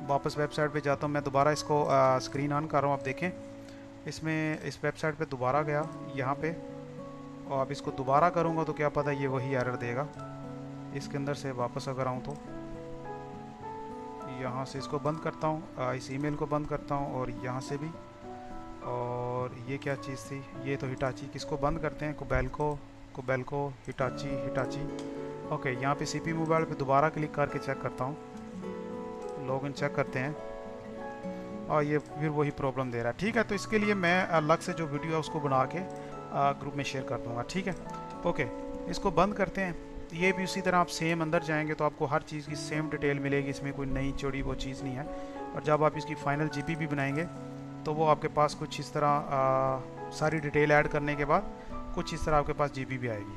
वापस वेबसाइट पे जाता हूँ मैं। दोबारा इसको स्क्रीन ऑन कर रहा हूँ, आप देखें इसमें इस वेबसाइट पे दोबारा गया यहाँ पे, और अब इसको दोबारा करूँगा तो क्या पता ये वही एरर देगा। इसके अंदर से वापस अगर आऊँ तो यहाँ से इसको बंद करता हूँ, इस ईमेल को बंद करता हूँ, और यहाँ से भी। और ये क्या चीज़ थी, ये तो हिटाची, किसको बंद करते हैं, कोबेल्को हिटाची। ओके, यहाँ पे CP मोबाइल पे दोबारा क्लिक करके चेक करता हूँ, लॉगिन चेक करते हैं, और ये फिर वही प्रॉब्लम दे रहा है, ठीक है। तो इसके लिए मैं अलग से जो वीडियो है उसको बना के ग्रुप में शेयर कर दूँगा, ठीक है। ओके, इसको बंद करते हैं। ये भी उसी तरह आप सेम अंदर जाएंगे तो आपको हर चीज़ की सेम डिटेल मिलेगी, इसमें कोई नई चौड़ी वो चीज़ नहीं है। और जब आप इसकी फाइनल GPP बनाएंगे तो वो आपके पास कुछ इस तरह सारी डिटेल ऐड करने के बाद कुछ इस तरह आपके पास GPP आएगी।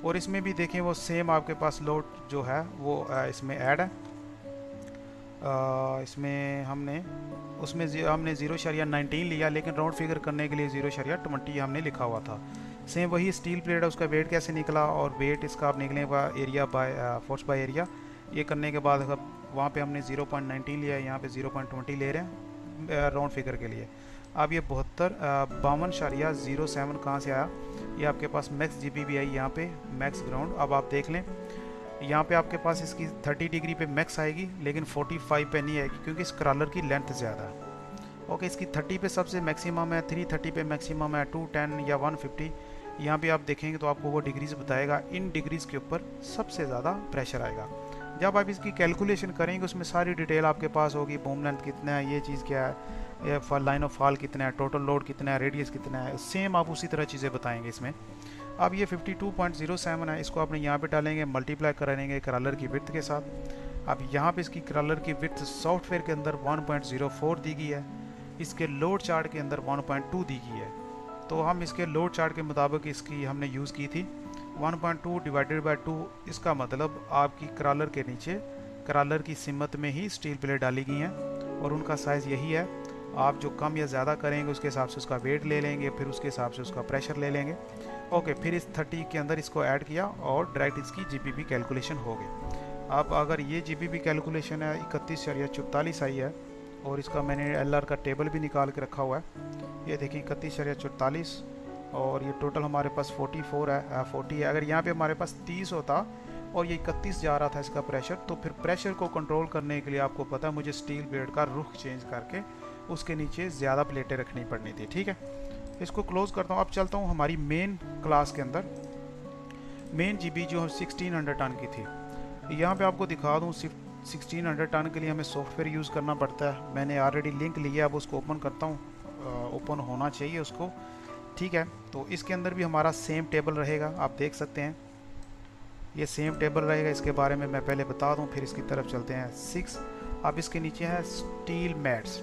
और इसमें भी देखें वो सेम आपके पास लोड जो है वो इसमें ऐड है। इसमें हमने 0.19 लिया, लेकिन राउंड फिगर करने के लिए 0.20 हमने लिखा हुआ था। सेम वही स्टील प्लेट है, उसका वेट कैसे निकला, और वेट इसका आप निकलने का area by force by area, ये करने के बाद वहाँ पे हमने 0.19 लिया है, यहाँ पे 0.20 ले रहे हैं राउंड फिगर के लिए। अब ये 52.07 कहाँ से आया, ये आपके पास मैक्स GPP आई, यहाँ पे मैक्स ग्राउंड। अब आप देख लें यहाँ पे आपके पास इसकी 30 डिग्री पे मैक्स आएगी, लेकिन 45 पे नहीं आएगी, क्योंकि इस क्रॉलर की लेंथ ज़्यादा है। ओके, इसकी 30 पे सबसे मैक्सिमम है, 330 पे मैक्सिमम है, 210 या 150। यहाँ पे आप देखेंगे तो आपको वो डिग्रीज बताएगा, इन डिग्रीज़ के ऊपर सबसे ज़्यादा प्रेशर आएगा। जब आप इसकी कैलकुलेशन करेंगे उसमें सारी डिटेल आपके पास होगी, बूम लेंथ कितना है, ये चीज़ क्या है, ये लाइन ऑफ फॉल कितना है, टोटल लोड कितना है, रेडियस कितना है, सेम आप उसी तरह चीज़ें बताएंगे इसमें। अब ये 52.07 है, इसको आपने यहाँ पे डालेंगे, मल्टीप्लाई करेंगे क्रॉलर की विड्थ के साथ। अब यहाँ पे इसकी क्रॉलर की विड्थ सॉफ्टवेयर के अंदर 1.04 दी गई है, इसके लोड चार्ट के अंदर 1.2 दी गई है। तो हम इसके लोड चार्ट के मुताबिक इसकी हमने यूज़ की थी 1.2 डिवाइडेड बाय 2। इसका मतलब आपकी क्रॉलर के नीचे क्रॉलर की सिमत में ही स्टील प्लेट डाली गई हैं, और उनका साइज़ यही है। आप जो कम या ज़्यादा करेंगे उसके हिसाब से उसका वेट ले लेंगे, फिर उसके हिसाब से उसका प्रेशर ले लेंगे। ओके, फिर इस 30 के अंदर इसको ऐड किया और डायरेक्ट इसकी GPP कैलकुलेशन हो गई। अब अगर ये GPP कैलकुलेशन है 31.44 आई है, और इसका मैंने LR का टेबल भी निकाल के रखा हुआ है, ये देखिए 31.44, और ये टोटल हमारे पास 44 है, 40 है। अगर यहाँ पे हमारे पास 30 होता और ये 31 जा रहा था इसका प्रेशर, तो फिर प्रेशर को कंट्रोल करने के लिए आपको पता है मुझे स्टील प्लेट का रुख चेंज करके उसके नीचे ज़्यादा प्लेटें रखनी पड़नी थी, ठीक है। इसको क्लोज़ करता हूँ। अब चलता हूँ हमारी मेन क्लास के अंदर। मेन GP जो 1600 टन की थी, यहाँ पे आपको दिखा दूँ, 1600 टन के लिए हमें सॉफ्टवेयर यूज़ करना पड़ता है। मैंने ऑलरेडी लिंक लिया, अब उसको ओपन करता हूँ, ओपन होना चाहिए उसको। ठीक है। तो इसके अंदर भी हमारा सेम टेबल रहेगा, आप देख सकते हैं ये सेम टेबल रहेगा। इसके बारे में मैं पहले बता दूं, फिर इसकी तरफ चलते हैं। 6, अब इसके नीचे है स्टील मैट्स।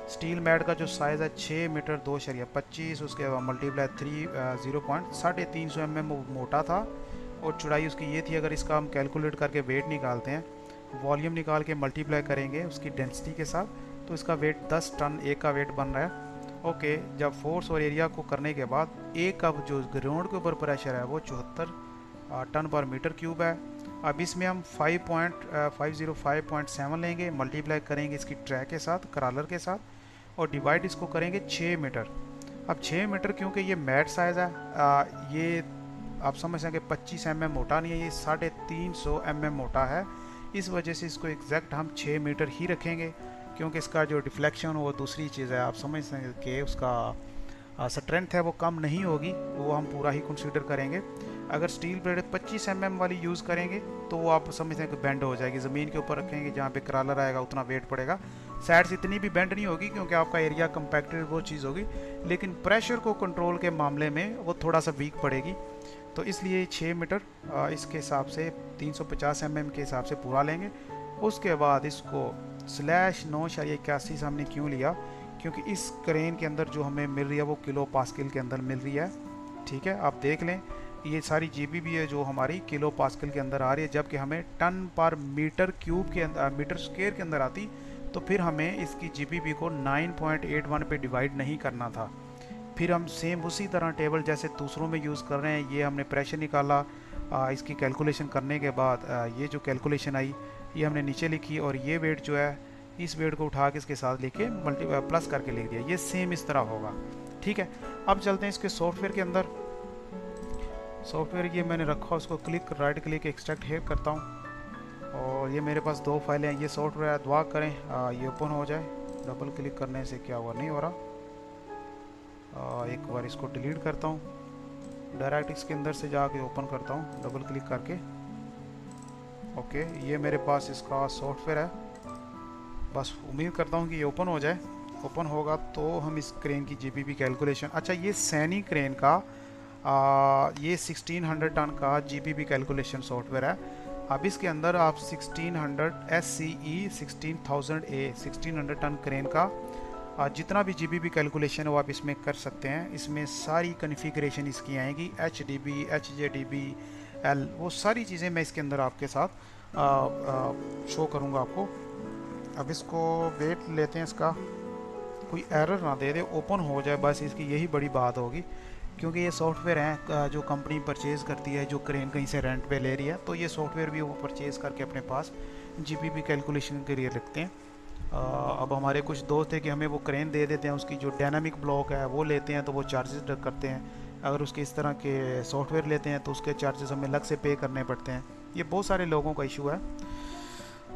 स्टील मैट का जो साइज़ है 6 मीटर 2.25, उसके बाद मल्टीप्लाई 3.3 mm मोटा था और चौड़ाई उसकी ये थी। अगर इसका हम कैलकुलेट करके वेट निकालते हैं, वॉल्यूम निकाल के मल्टीप्लाई करेंगे उसकी डेंसिटी के साथ, तो इसका वेट 10 टन एक का वेट बन रहा है। ओके, जब फोर्स और एरिया को करने के बाद एक का जो ग्राउंड के ऊपर प्रेशर है वो 74 टन पर मीटर क्यूब है। अब इसमें हम 505.7 लेंगे, मल्टीप्लाई करेंगे इसकी ट्रैक के साथ, क्रॉलर के साथ, और डिवाइड इसको करेंगे 6 मीटर। अब 6 मीटर क्योंकि ये मैट साइज़ है, ये आप समझ सकें 25 mm मोटा नहीं है, ये 350 mm मोटा है। इस वजह से इसको एग्जैक्ट हम 6 मीटर ही रखेंगे, क्योंकि इसका जो डिफ्लेक्शन वो दूसरी चीज़ है, आप समझ सकें कि उसका स्ट्रेंथ है वो कम नहीं होगी, वो हम पूरा ही कंसीडर करेंगे। अगर स्टील प्लेट 25 mm वाली यूज़ करेंगे तो वो आप समझते हैं कि बेंड हो जाएगी। ज़मीन के ऊपर रखेंगे जहाँ पे क्रॉलर आएगा उतना वेट पड़ेगा, साइड से इतनी भी बेंड नहीं होगी क्योंकि आपका एरिया कंपैक्टेड वो चीज़ होगी, लेकिन प्रेशर को कंट्रोल के मामले में वो थोड़ा सा वीक पड़ेगी। तो इसलिए 6 मीटर इसके हिसाब से 350 mm के हिसाब से पूरा लेंगे। उसके बाद इसको /9.81 से हमने क्यों लिया, क्योंकि इस क्रेन के अंदर जो हमें मिल रही है वो किलो पास्कल के अंदर मिल रही है। ठीक है, आप देख लें ये सारी जीबीबी है जो हमारी किलो पास्कल के अंदर आ रही है, जबकि हमें टन पर मीटर क्यूब के अंदर, मीटर स्क्वायर के अंदर आती, तो फिर हमें इसकी जीबीबी को 9.81 पे डिवाइड नहीं करना था। फिर हम सेम उसी तरह टेबल जैसे दूसरों में यूज़ कर रहे हैं, ये हमने प्रेशर निकाला, इसकी कैलकुलेशन करने के बाद ये जो कैलकुलेशन आई ये हमने नीचे लिखी, और ये वेट जो है इस वेट को उठा के इसके साथ लेके प्लस करके लिख दिया। ये सेम इस तरह होगा। ठीक है, अब चलते हैं इसके सॉफ्टवेयर के अंदर। सॉफ्टवेयर ये मैंने रखा, उसको राइट क्लिक एक्सट्रैक्ट हेयर करता हूँ, और ये मेरे पास 2 फाइलें हैं। ये सॉफ्टवेयर दुआ करें ये ओपन हो जाए, डबल क्लिक करने से क्या हुआ, नहीं हो रहा। एक बार इसको डिलीट करता हूँ, डायरेक्ट इसके अंदर से जाके ओपन करता हूँ डबल क्लिक करके। ओके, ये मेरे पास इसका सॉफ्टवेयर है, बस उम्मीद करता हूँ कि ये ओपन हो जाए। ओपन होगा तो हम इस क्रेन की जीबीबी कैलकुलेशन, अच्छा ये सैनी क्रेन का ये 1600 टन का जीबीबी कैलकुलेशन सॉफ्टवेयर है। अब इसके अंदर आप 1600 SCE 16000A 1600 टन क्रेन का जितना भी जीबीबी कैलकुलेशन है वो आप इसमें कर सकते हैं। इसमें सारी कॉन्फ़िगरेशन इसकी आएगी, HDB HJDB L, वो सारी चीज़ें मैं इसके अंदर आपके साथ शो करूँगा आपको। अब इसको वेट लेते हैं, इसका कोई एरर ना दे दे, ओपन हो जाए, बस इसकी यही बड़ी बात होगी, क्योंकि ये सॉफ्टवेयर हैं जो कंपनी परचेज़ करती है, जो क्रेन कहीं से रेंट पे ले रही है, तो ये सॉफ्टवेयर भी वो परचेज़ करके अपने पास जीबीबी कैलकुलेशन के लिए रखते हैं। अब हमारे कुछ दोस्त है कि हमें वो क्रेन दे देते हैं, उसकी जो डायनामिक ब्लॉक है वो लेते हैं तो वो चार्जेस करते हैं। अगर उसके इस तरह के सॉफ्टवेयर लेते हैं तो उसके चार्जेस हमें अलग से पे करने पड़ते हैं। ये बहुत सारे लोगों का इशू है।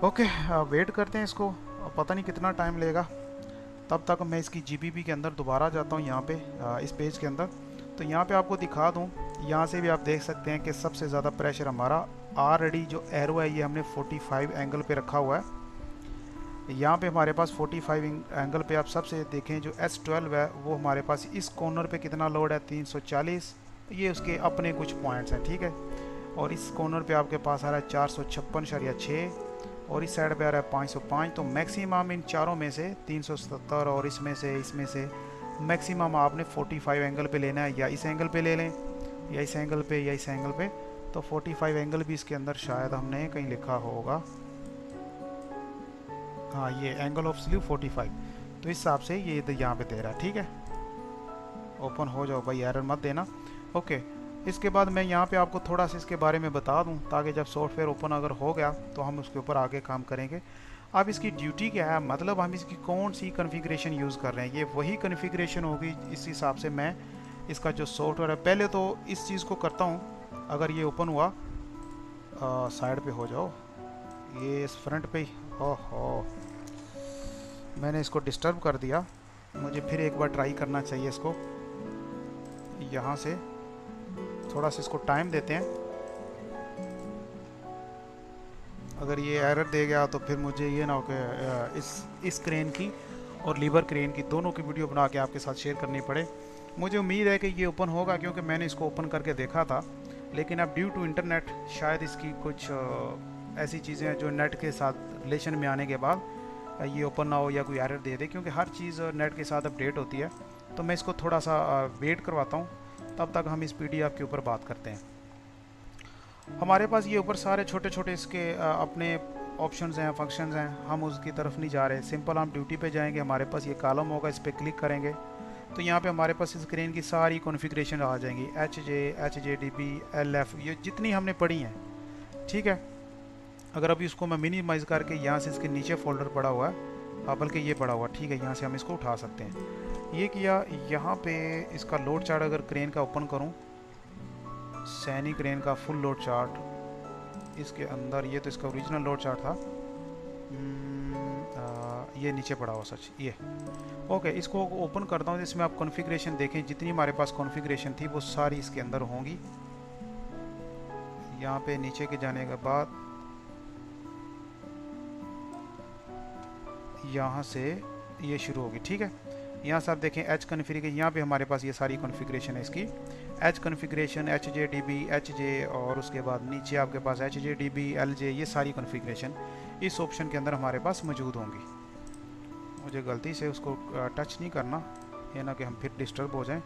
ओके, वेट करते हैं इसको, पता नहीं कितना टाइम लेगा। तब तक मैं इसकी जीबीबी के अंदर दोबारा जाता हूँ, यहाँ पे इस पेज के अंदर। तो यहाँ पे आपको दिखा दूँ, यहाँ से भी आप देख सकते हैं कि सबसे ज़्यादा प्रेशर हमारा ऑलरेडी जो एरो है ये हमने 45 एंगल पे रखा हुआ है। यहाँ पे हमारे पास 45 एंगल पे आप सबसे देखें जो S12 है वो हमारे पास इस कॉर्नर पे कितना लोड है 340, ये उसके अपने कुछ पॉइंट्स हैं। ठीक है, और इस कॉर्नर पे आपके पास आ रहा है 456.6, और इस साइड पे आ रहा है 505। तो मैक्सिमम इन चारों में से 370, और इसमें से मैक्सिमम आपने 45 एंगल पे लेना है, या इस एंगल पे ले लें, या इस एंगल पे, या इस एंगल पे। तो 45 एंगल भी इसके अंदर शायद हमने कहीं लिखा होगा, हाँ ये एंगल ऑफ स्लीव 45, तो इस हिसाब से ये यहाँ पे दे रहा है। ठीक है, ओपन हो जाओ भाई, एरर मत देना। ओके, इसके बाद मैं यहाँ पे आपको थोड़ा सा इसके बारे में बता दूँ, ताकि जब सॉफ्टवेयर ओपन अगर हो गया तो हम उसके ऊपर आगे काम करेंगे। अब इसकी ड्यूटी क्या है, मतलब हम इसकी कौन सी कॉन्फ़िगरेशन यूज़ कर रहे हैं, ये वही कॉन्फ़िगरेशन होगी। इस हिसाब से मैं इसका जो सॉफ्टवेयर है, पहले तो इस चीज़ को करता हूँ। अगर ये ओपन हुआ, साइड पे हो जाओ, ये इस फ्रंट पे ही, ओहो मैंने इसको डिस्टर्ब कर दिया, मुझे फिर एक बार ट्राई करना चाहिए इसको। यहाँ से थोड़ा सा इसको टाइम देते हैं, अगर ये एरर दे गया तो फिर मुझे ये ना हो कि इस क्रेन की और लीवर क्रेन की दोनों की वीडियो बना के आपके साथ शेयर करनी पड़े। मुझे उम्मीद है कि ये ओपन होगा क्योंकि मैंने इसको ओपन करके देखा था, लेकिन अब ड्यू टू इंटरनेट शायद इसकी कुछ ऐसी चीज़ें हैं जो नेट के साथ रिलेशन में आने के बाद ये ओपन ना हो या कोई एरर दे दे, क्योंकि हर चीज़ नेट के साथ अपडेट होती है। तो मैं इसको थोड़ा सा वेट करवाता हूँ, तब तक हम इस PDF के ऊपर बात करते हैं। हमारे पास ये ऊपर सारे छोटे छोटे इसके अपने ऑप्शंस हैं, फंक्शंस हैं, हम उसकी तरफ नहीं जा रहे। सिंपल हम ड्यूटी पे जाएंगे, हमारे पास ये कॉलम होगा, इस पर क्लिक करेंगे तो यहाँ पे हमारे पास स्क्रीन की सारी कॉन्फ़िगरेशन आ जाएंगी, HJDB, LF, ये जितनी हमने पढ़ी हैं, ठीक है। अगर अभी इसको मैं मिनिमाइज़ करके यहाँ से इसके नीचे फोल्डर पड़ा हुआ है, बल्कि ये पड़ा हुआ, ठीक है, यहाँ से हम इसको उठा सकते हैं। ये किया, यहाँ पे इसका लोड चार्ट अगर क्रेन का ओपन करूँ, सैनी क्रेन का फुल लोड चार्ट इसके अंदर, ये तो इसका ओरिजिनल लोड चार्ट था, ये नीचे पड़ा हुआ सच, ये ओके। इसको ओपन करता हूँ, इसमें आप कॉन्फ़िगरेशन देखें, जितनी हमारे पास कॉन्फ़िगरेशन थी वो सारी इसके अंदर होंगी। यहाँ पे नीचे के जाने के बाद यहाँ से ये शुरू होगी, ठीक है। यहाँ से आप देखें एच कॉन्फ़िगरेशन, यहाँ पे हमारे पास ये सारी कॉन्फ़िगरेशन है इसकी, एच कॉन्फ़िगरेशन, HJDB, HJ, और उसके बाद नीचे आपके पास HJDB, LJ, ये सारी कॉन्फ़िगरेशन इस ऑप्शन के अंदर हमारे पास मौजूद होंगी। मुझे गलती से उसको टच नहीं करना, ये ना कि हम फिर डिस्टर्ब हो जाएं।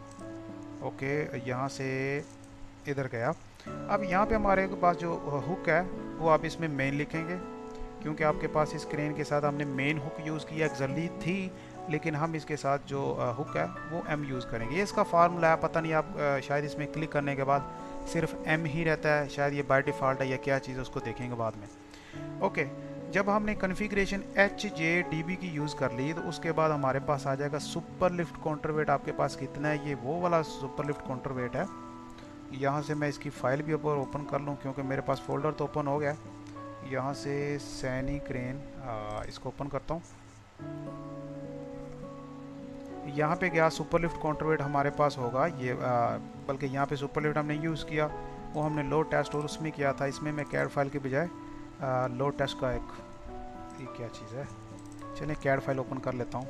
ओके, यहाँ से इधर गया। अब यहाँ पे हमारे पास जो हुक है वो आप इसमें मेन लिखेंगे, क्योंकि आपके पास इस क्रेन के साथ हमने मेन हुक यूज़ किया, एक्जली थी, लेकिन हम इसके साथ जो हुक है वो M यूज़ करेंगे। ये इसका फार्मूला है, पता नहीं आप शायद इसमें क्लिक करने के बाद सिर्फ M ही रहता है, शायद ये बाय डिफ़ॉल्ट है या क्या चीज़, उसको देखेंगे बाद में। ओके, जब हमने कॉन्फ़िगरेशन HJDB की यूज़ कर ली तो उसके बाद हमारे पास आ जाएगा सुपर लिफ्ट काउंटरवेट आपके पास कितना है, ये वो वाला सुपर लिफ्ट काउंटरवेट है। यहाँ से मैं इसकी फ़ाइल भी ऊपर ओपन कर लूँ, क्योंकि मेरे पास फोल्डर तो ओपन हो गया। यहाँ से सैनी क्रेन इसको ओपन करता हूँ। यहाँ पे गया, सुपर लिफ्ट काउंटरवेट हमारे पास होगा ये, बल्कि यहाँ पे सुपर लिफ्ट हमने यूज़ किया, वो हमने लोड टेस्ट और उसमें किया था। इसमें मैं कैड फाइल के बजाय लोड टेस्ट का एक, ये क्या चीज़ है, चलिए कैड फाइल ओपन कर लेता हूँ।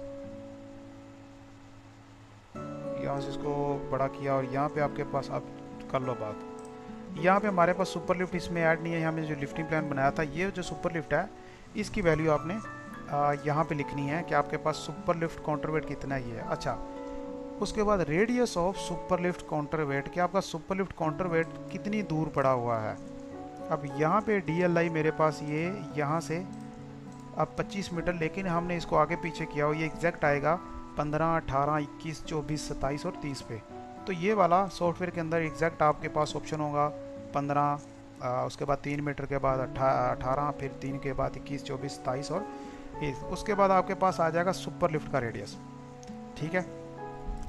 यहाँ से इसको बड़ा किया और यहाँ पे आपके पास, अब कर लो बात, यहाँ पे हमारे पास सुपर लिफ्ट इसमें ऐड नहीं है। हमने जो लिफ्टिंग प्लान बनाया था, ये जो सुपर लिफ्ट है इसकी वैल्यू आपने यहाँ पे लिखनी है कि आपके पास सुपर लिफ्ट काउंटरवेट कितना ही है। अच्छा, उसके बाद radius of super lift counterweight, कि आपका सुपर लिफ्ट काउंटरवेट कितनी दूर पड़ा हुआ है। अब यहाँ पे DLI मेरे पास ये यहाँ से अब 25 मीटर, लेकिन हमने इसको आगे पीछे किया और ये एग्जैक्ट आएगा 15, 18, 21, 24, 27 और 30 पे। तो ये वाला सॉफ्टवेयर के अंदर एग्जैक्ट आपके पास ऑप्शन होगा 15, उसके बाद 3 मीटर के बाद 18, फिर 3 के बाद 21, 24, 27 और 30। उसके बाद आपके पास आ जाएगा सुपर लिफ्ट का रेडियस, ठीक है।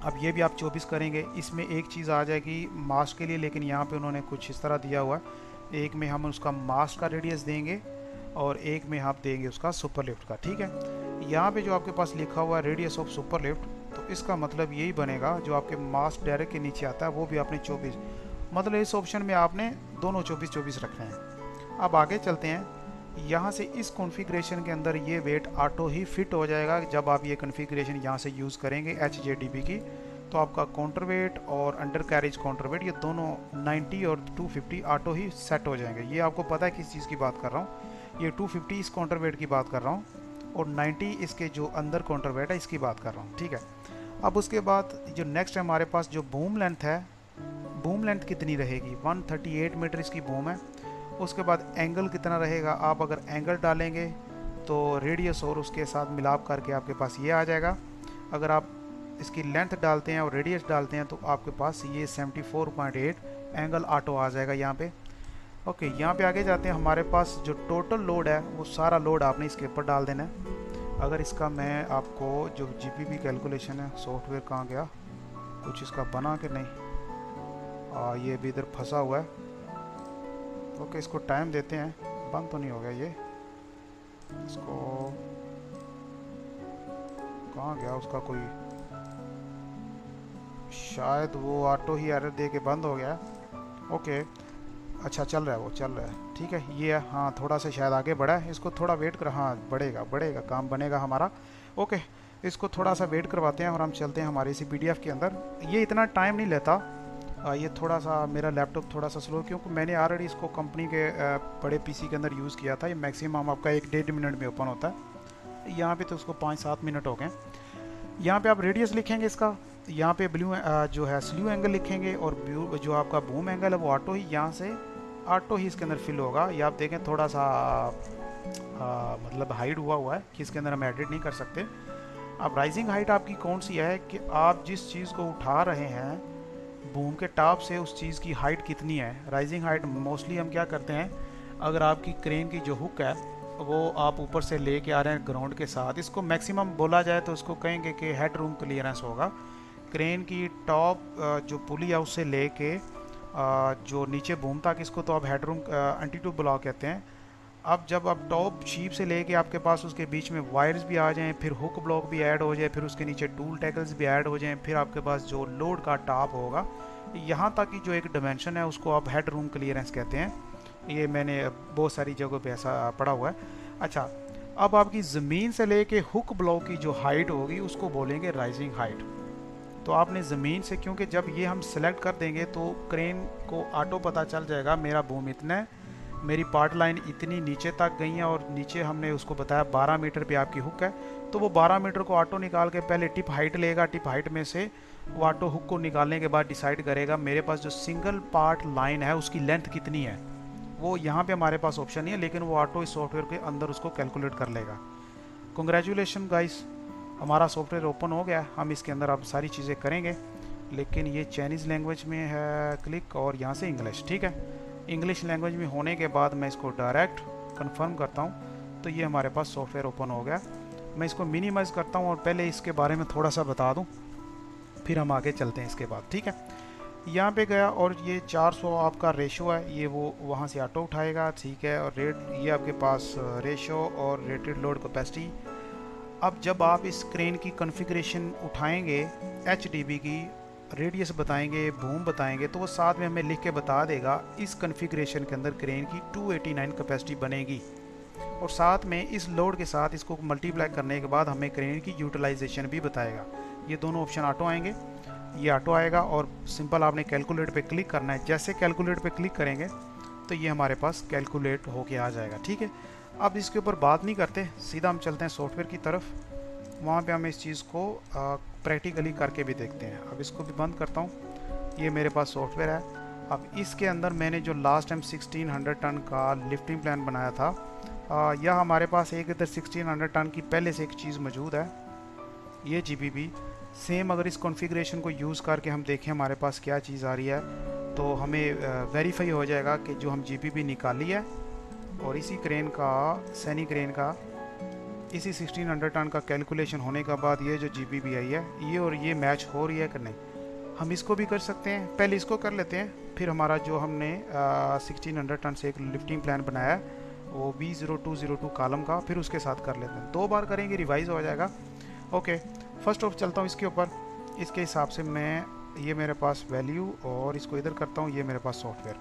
अब ये भी आप 24 करेंगे, इसमें एक चीज़ आ जाएगी मास के लिए, लेकिन यहाँ पे उन्होंने कुछ इस तरह दिया हुआ है, एक में हम उसका मास का रेडियस देंगे और एक में आप देंगे उसका सुपर लिफ्ट का, ठीक है। यहाँ पे जो आपके पास लिखा हुआ है रेडियस ऑफ सुपर लिफ्ट, तो इसका मतलब यही बनेगा जो आपके मास डायरेक्ट के नीचे आता है वो भी आपने 24, मतलब इस ऑप्शन में आपने दोनों 24-24 रखने हैं। अब आगे चलते हैं, यहाँ से इस कॉन्फ़िगरेशन के अंदर ये वेट ऑटो ही फिट हो जाएगा। जब आप ये कॉन्फ़िगरेशन यहाँ से यूज़ करेंगे HJDB की, तो आपका काउंटर वेट और अंडर कैरेज काउंटर वेट ये दोनों 90 और 250 ऑटो ही सेट हो जाएंगे। ये आपको पता है किस चीज़ की बात कर रहा हूँ, ये 250 इस काउंटर वेट की बात कर रहा हूँ और 90 इसके जो अंदर काउंटर वेट है इसकी बात कर रहा हूँ, ठीक है। अब उसके बाद जो नेक्स्ट है हमारे पास जो बूम लेंथ है, बूम लेंथ कितनी रहेगी, 138 मीटर इसकी बूम है। उसके बाद एंगल कितना रहेगा, आप अगर एंगल डालेंगे तो रेडियस और उसके साथ मिलाप करके आपके पास ये आ जाएगा। अगर आप इसकी लेंथ डालते हैं और रेडियस डालते हैं तो आपके पास ये 74.8 एंगल ऑटो आ जाएगा यहाँ पे। ओके, यहाँ पे आगे जाते हैं, हमारे पास जो टोटल लोड है वो सारा लोड आपने इसके ऊपर डाल देना है। अगर इसका मैं आपको जो GPP कैलकुलेशन है, सॉफ्टवेयर कहाँ गया, कुछ इसका बना कि नहीं, ये भी इधर फंसा हुआ है। ओके, इसको टाइम देते हैं, बंद तो नहीं हो गया ये, इसको कहाँ गया उसका कोई, शायद वो ऑटो ही एरर दे के बंद हो गया। ओके, अच्छा चल रहा है, वो चल रहा है, ठीक है। ये हाँ थोड़ा सा शायद आगे बढ़ा है, इसको थोड़ा वेट कर, हाँ बढ़ेगा बढ़ेगा, काम बनेगा हमारा। ओके, इसको थोड़ा सा वेट करवाते हैं और हम चलते हैं हमारे इसी पीडीएफ के अंदर। ये इतना टाइम नहीं लेता, ये थोड़ा सा मेरा लैपटॉप थोड़ा सा स्लो, क्योंकि मैंने ऑलरेडी इसको कंपनी के बड़े पीसी के अंदर यूज़ किया था। ये मैक्सिमम आपका 1-1.5 मिनट में ओपन होता है। यहाँ पे तो उसको 5-7 मिनट हो गए। यहाँ पे आप रेडियस लिखेंगे इसका, यहाँ पे ब्लू जो है स्ल्यू एंगल लिखेंगे, और जो आपका बूम एंगल है वो ऑटो ही यहाँ से ऑटो ही इसके अंदर फिल होगा। ये आप देखें थोड़ा सा मतलब हाइड हुआ है कि इसके अंदर हम एडिट नहीं कर सकते। अब राइजिंग हाइट आपकी कौन सी है कि आप जिस चीज़ को उठा रहे हैं बूम के टॉप से, उस चीज़ की हाइट कितनी है। राइजिंग हाइट मोस्टली हम क्या करते हैं, अगर आपकी क्रेन की जो हुक है वो आप ऊपर से लेके आ रहे हैं ग्राउंड के साथ, इसको मैक्सिमम बोला जाए तो उसको कहेंगे कि हेड रूम क्लियरेंस होगा। क्रेन की टॉप जो पुली है उससे लेके जो नीचे बूम तक, इसको तो आप हेड रूम एंटीट्यूब ब्लॉक कहते हैं। अब जब आप टॉप शीप से लेके आपके पास उसके बीच में वायर्स भी आ जाएं, फिर हुक ब्लॉक भी ऐड हो जाए, फिर उसके नीचे टूल टैकल्स भी ऐड हो जाएं, फिर आपके पास जो लोड का टॉप होगा, यहाँ तक की जो एक डिमेंशन है उसको आप हेड रूम क्लियरेंस कहते हैं। ये मैंने बहुत सारी जगहों पे ऐसा पढ़ा हुआ है। अच्छा, अब आपकी ज़मीन से लेके हुक ब्लॉक की जो हाइट होगी उसको बोलेंगे राइजिंग हाइट। तो आपने ज़मीन से, क्योंकि जब ये हम सेलेक्ट कर देंगे तो क्रेन को ऑटो पता चल जाएगा मेरा बूम इतना है, मेरी पार्ट लाइन इतनी नीचे तक गई है, और नीचे हमने उसको बताया 12 मीटर पे आपकी हुक है, तो वो 12 मीटर को ऑटो निकाल के पहले टिप हाइट लेगा। टिप हाइट में से वो ऑटो हुक को निकालने के बाद डिसाइड करेगा मेरे पास जो सिंगल पार्ट लाइन है उसकी लेंथ कितनी है। वो यहाँ पे हमारे पास ऑप्शन नहीं है, लेकिन वो ऑटो इस सॉफ्टवेयर के अंदर उसको कैलकुलेट कर लेगा। कंग्रेचुलेशन गाइस, हमारा सॉफ्टवेयर ओपन हो गया। हम इसके अंदर अब सारी चीज़ें करेंगे, लेकिन ये चाइनीज़ लैंग्वेज में है क्लिक, और यहाँ से इंग्लिश। ठीक है, इंग्लिश लैंग्वेज में होने के बाद मैं इसको डायरेक्ट कंफर्म करता हूँ, तो ये हमारे पास सॉफ्टवेयर ओपन हो गया। मैं इसको मिनिमाइज़ करता हूँ और पहले इसके बारे में थोड़ा सा बता दूँ, फिर हम आगे चलते हैं इसके बाद। ठीक है, यहाँ पे गया और ये 400 आपका रेशो है, ये वो वहाँ से ऑटो उठाएगा। ठीक है, और रेट ये आपके पास रेशो और रेटेड लोड कैपेसिटी। अब जब आप इस क्रेन की कॉन्फ़िगरेशन उठाएंगे, HDB की रेडियस बताएंगे, बूम बताएंगे, तो वो साथ में हमें लिख के बता देगा इस कॉन्फ़िगरेशन के अंदर क्रेन की 289 कैपेसिटी बनेगी, और साथ में इस लोड के साथ इसको मल्टीप्लाई करने के बाद हमें क्रेन की यूटिलाइजेशन भी बताएगा। ये दोनों ऑप्शन ऑटो आएंगे, ये ऑटो आएगा, और सिंपल आपने कैलकुलेट पे क्लिक करना है। जैसे कैलकुलेट पे क्लिक करेंगे तो ये हमारे पास कैलकुलेट होके आ जाएगा। ठीक है, अब इसके ऊपर बात नहीं करते, सीधा हम चलते हैं सॉफ्टवेयर की तरफ। वहाँ पे हम इस चीज़ को प्रैक्टिकली करके भी देखते हैं। अब इसको भी बंद करता हूँ, ये मेरे पास सॉफ्टवेयर है। अब इसके अंदर मैंने जो लास्ट टाइम 1600 टन का लिफ्टिंग प्लान बनाया था, यह हमारे पास एक इधर 1600 टन की पहले से एक चीज़ मौजूद है, ये GBB सेम। अगर इस कॉन्फ़िगरेशन को यूज़ करके हम देखें हमारे पास क्या चीज़ आ रही है, तो हमें वेरीफाई हो जाएगा कि जो हम GBB निकाली है और इसी क्रेन का, सैनी क्रेन का, इसी 1600 टन का कैलकुलेशन होने के बाद ये जो GBB आई है, ये और ये मैच हो रही है कि नहीं। हम इसको भी कर सकते हैं, पहले इसको कर लेते हैं, फिर हमारा जो हमने 1600 टन से एक लिफ्टिंग प्लान बनाया है वो B0202 कॉलम का, फिर उसके साथ कर लेते हैं। 2 बार करेंगे, रिवाइज हो जाएगा। ओके, फर्स्ट ऑफ चलता हूँ इसके ऊपर। इसके हिसाब से मैं, ये मेरे पास वैल्यू, और इसको इधर करता हूँ, ये मेरे पास सॉफ्टवेयर,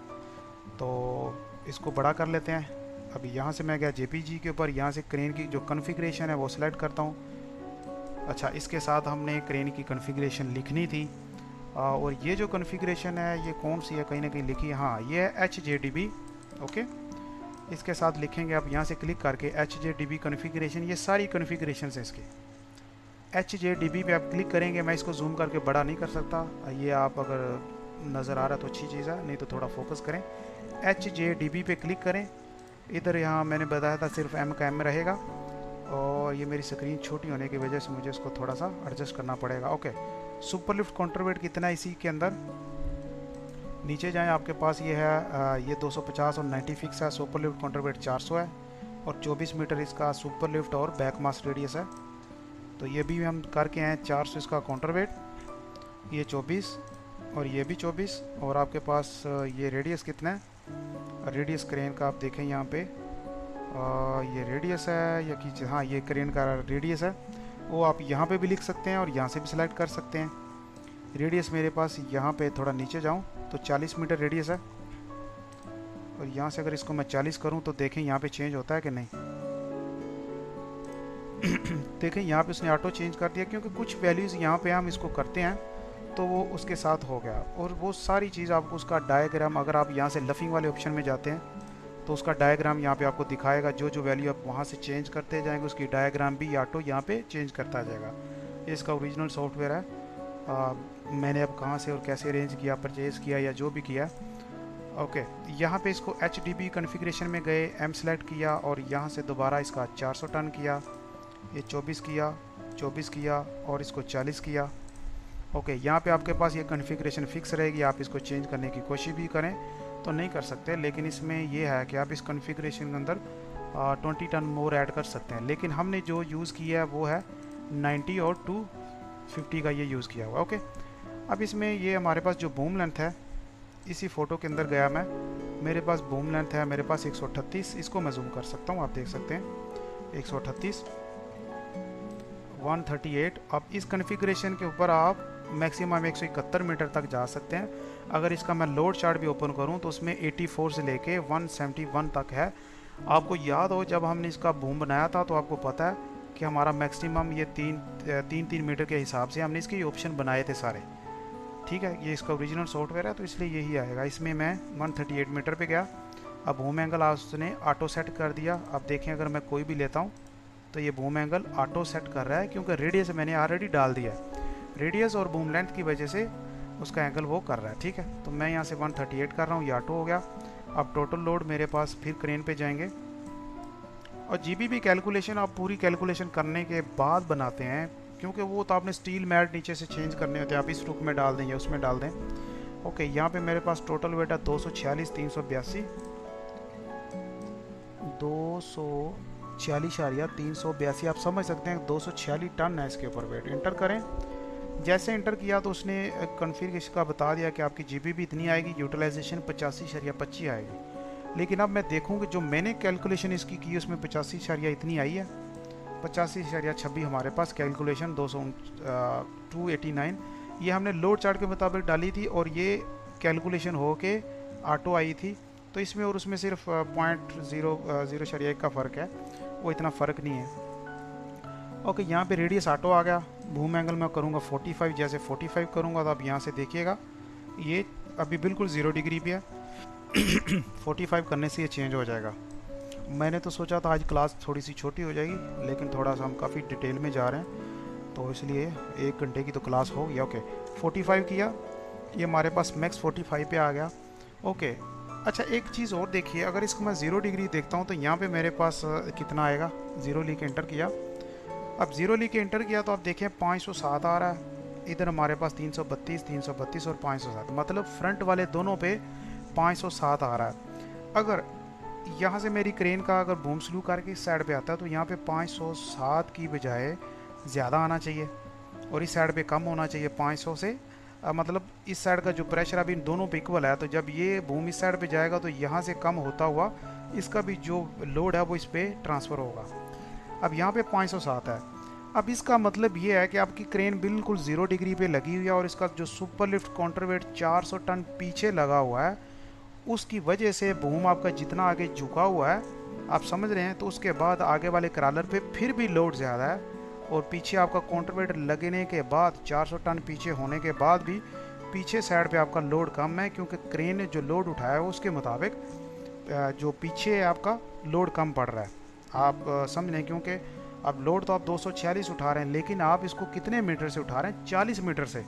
तो इसको बड़ा कर लेते हैं। अभी यहाँ से मैं गया JPG के ऊपर, यहाँ से क्रेन की जो कॉन्फ़िगरेशन है वो सिलेक्ट करता हूँ। अच्छा, इसके साथ हमने क्रेन की कॉन्फ़िगरेशन लिखनी थी, और ये जो कॉन्फ़िगरेशन है ये कौन सी है, कहीं ना कहीं लिखी है, हाँ ये है HJDB। ओके, इसके साथ लिखेंगे आप यहाँ से क्लिक करके HJDB कॉन्फ़िगरेशन, ये सारी कॉन्फ़िगरेशन है इसके। HJDB पे आप क्लिक करेंगे, मैं इसको जूम करके बड़ा नहीं कर सकता, ये आप अगर नज़र आ रहा तो अच्छी चीज़ है, नहीं तो थोड़ा फोकस करें। HJDB पे क्लिक करें, इधर यहाँ मैंने बताया था सिर्फ M का M रहेगा, और ये मेरी स्क्रीन छोटी होने की वजह से मुझे इसको थोड़ा सा एडजस्ट करना पड़ेगा। ओके, सुपर लिफ्ट काउंटरवेट कितना है इसी के अंदर, नीचे जाएं, आपके पास ये है, ये 250 और 90 फिक्स है। सुपर लिफ्ट काउंटरवेट 400 है, और 24 मीटर इसका सुपर लिफ्ट और बैक मास रेडियस है, तो ये भी हम करके आए। 400 इसका काउंटरवेट, ये 24, और ये भी 24, और आपके पास ये रेडियस कितना है, रेडियस क्रेन का आप देखें यहाँ पे, ये रेडियस है या कि, हाँ ये क्रेन का रेडियस है, वो आप यहाँ पे भी लिख सकते हैं और यहाँ से भी सिलेक्ट कर सकते हैं। रेडियस मेरे पास यहाँ पे थोड़ा नीचे जाऊँ तो 40 मीटर रेडियस है, और यहाँ से अगर इसको मैं 40 करूँ तो देखें यहाँ पे चेंज होता है कि नहीं। देखें यहाँ पे उसने ऑटो चेंज कर दिया, क्योंकि कुछ वैल्यूज़ यहाँ पे हम इसको करते हैं तो वो उसके साथ हो गया। और वो सारी चीज़ आपको उसका डायग्राम, अगर आप यहाँ से लफिंग वाले ऑप्शन में जाते हैं तो उसका डायग्राम यहाँ पे आपको दिखाएगा। जो जो वैल्यू आप वहाँ से चेंज करते जाएंगे उसकी डायग्राम भी ऑटो यहाँ पे चेंज करता जाएगा। ये इसका ओरिजिनल सॉफ्टवेयर है। मैंने अब कहाँ से और कैसे अरेंज किया, परचेज़ किया या जो भी किया। ओके, यहाँ पे इसको HDB कॉन्फ़िगरेशन में गए, M सेलेक्ट किया और यहाँ से दोबारा इसका 400 टन किया, ये 24 किया, 24 किया और इसको 40 किया। ओके, यहाँ पे आपके पास ये कॉन्फ़िगरेशन फिक्स रहेगी। आप इसको चेंज करने की कोशिश भी करें तो नहीं कर सकते, लेकिन इसमें ये है कि आप इस कॉन्फ़िगरेशन के अंदर 20 टन मोर ऐड कर सकते हैं। लेकिन हमने जो यूज़ किया है वो है 90 और 250 का ये यूज़ किया हुआ। ओके, अब इसमें ये हमारे पास जो बूम लेंथ है, इसी फ़ोटो के अंदर गया मैं, मेरे पास बूम लेंथ है मेरे पास 138। इसको मैं जूम कर सकता हूँ, आप देख सकते हैं 138, 138। अब इस कॉन्फ़िगरेशन के ऊपर आप मैक्सिमम 171 मीटर तक जा सकते हैं। अगर इसका मैं लोड चार्ट भी ओपन करूं तो उसमें 84 से लेके 171 तक है। आपको याद हो जब हमने इसका बूम बनाया था तो आपको पता है कि हमारा मैक्सिमम ये तीन मीटर के हिसाब से हमने इसके ऑप्शन बनाए थे सारे। ठीक है, ये इसका ओरिजिनल सॉफ्टवेयर है तो इसलिए यही आएगा। इसमें मैं 138 मीटर पे गया। अब बूम एंगल उसने ऑटो सेट कर दिया। अब देखें अगर मैं कोई भी लेता हूँ तो ये बूम एंगल ऑटो सेट कर रहा है, क्योंकि रेडियस मैंने ऑलरेडी डाल दिया है। रेडियस और बूम लेंथ की वजह से उसका एंगल वो कर रहा है। ठीक है, तो मैं यहाँ से 138 कर रहा हूँ, ये ऑटो हो गया। अब टोटल लोड मेरे पास, फिर क्रेन पे जाएंगे और GBP कैलकुलेशन आप पूरी कैलकुलेशन करने के बाद बनाते हैं, क्योंकि वो तो आपने स्टील मैट नीचे से चेंज करने होते हैं। आप इस रुक में डाल दें या उसमें डाल दें। ओके, यहाँ पे मेरे पास टोटल वेट है 246, 382, 246 आप समझ सकते हैं 246 टन है इसके ऊपर वेट। इंटर करें, जैसे इंटर किया तो उसने कॉन्फ़िगरेशन का बता दिया कि आपकी GBP इतनी आएगी, यूटिलाइजेशन 85.25 आएगी। लेकिन अब मैं देखूँ कि जो मैंने कैलकुलेशन इसकी की उसमें 85 इतनी आई है, 85.26 हमारे पास कैलकुलेशन 289 ये हमने लोड चार्ट के मुताबिक डाली थी और ये कैलकुलेशन हो के ऑटो आई थी। तो इसमें और उसमें सिर्फ 0.001 का फ़र्क है, वो इतना फ़र्क नहीं है। ओके, यहाँ पे रेडियस ऑटो आ गया। बूम एंगल मैं करूँगा 45, जैसे 45 करूँगा तो आप यहाँ से देखिएगा ये अभी बिल्कुल 0 डिग्री पे है। 45 करने से ये चेंज हो जाएगा। मैंने तो सोचा था आज क्लास थोड़ी सी छोटी हो जाएगी, लेकिन थोड़ा सा हम काफ़ी डिटेल में जा रहे हैं तो इसलिए 1 घंटे की तो क्लास हो गया। ओके, 45 किया, ये हमारे पास मैक्स 45 पे आ गया। ओके, अच्छा एक चीज़ और देखिए, अगर इसको मैं 0 डिग्री देखता हूँ तो यहाँ पे मेरे पास कितना आएगा। 0 लिख के एंटर किया। अब 0 लिख के एंटर किया तो आप देखें 507 आ रहा है। इधर हमारे पास 332, 332 और 507, मतलब फ्रंट वाले दोनों पे 507 आ रहा है। अगर यहाँ से मेरी क्रेन का अगर बूम स्लू करके इस साइड पे आता है तो यहाँ पे 507 की बजाय ज़्यादा आना चाहिए और इस साइड पे कम होना चाहिए 500 से। मतलब इस साइड का जो प्रेशर अभी दोनों पे इक्वल है, तो जब ये बूम इस साइड पे जाएगा तो यहाँ से कम होता हुआ इसका भी जो लोड है वो इस पर ट्रांसफ़र होगा। अब यहाँ पे 507 है। अब इसका मतलब ये है कि आपकी क्रेन बिल्कुल 0 डिग्री पे लगी हुई है और इसका जो सुपर लिफ्ट काउंटरवेट 400 टन पीछे लगा हुआ है, उसकी वजह से बूम आपका जितना आगे झुका हुआ है, आप समझ रहे हैं, तो उसके बाद आगे वाले क्रॉलर पे फिर भी लोड ज़्यादा है और पीछे आपका काउंटरवेट लगने के बाद 400 टन पीछे होने के बाद भी पीछे साइड पे आपका लोड कम है, क्योंकि क्रेन ने जो लोड उठाया है उसके मुताबिक जो पीछे आपका लोड कम पड़ रहा है। आप समझ लें, क्योंकि अब लोड तो आप 246 उठा रहे हैं, लेकिन आप इसको कितने मीटर से उठा रहे हैं, 40 मीटर से।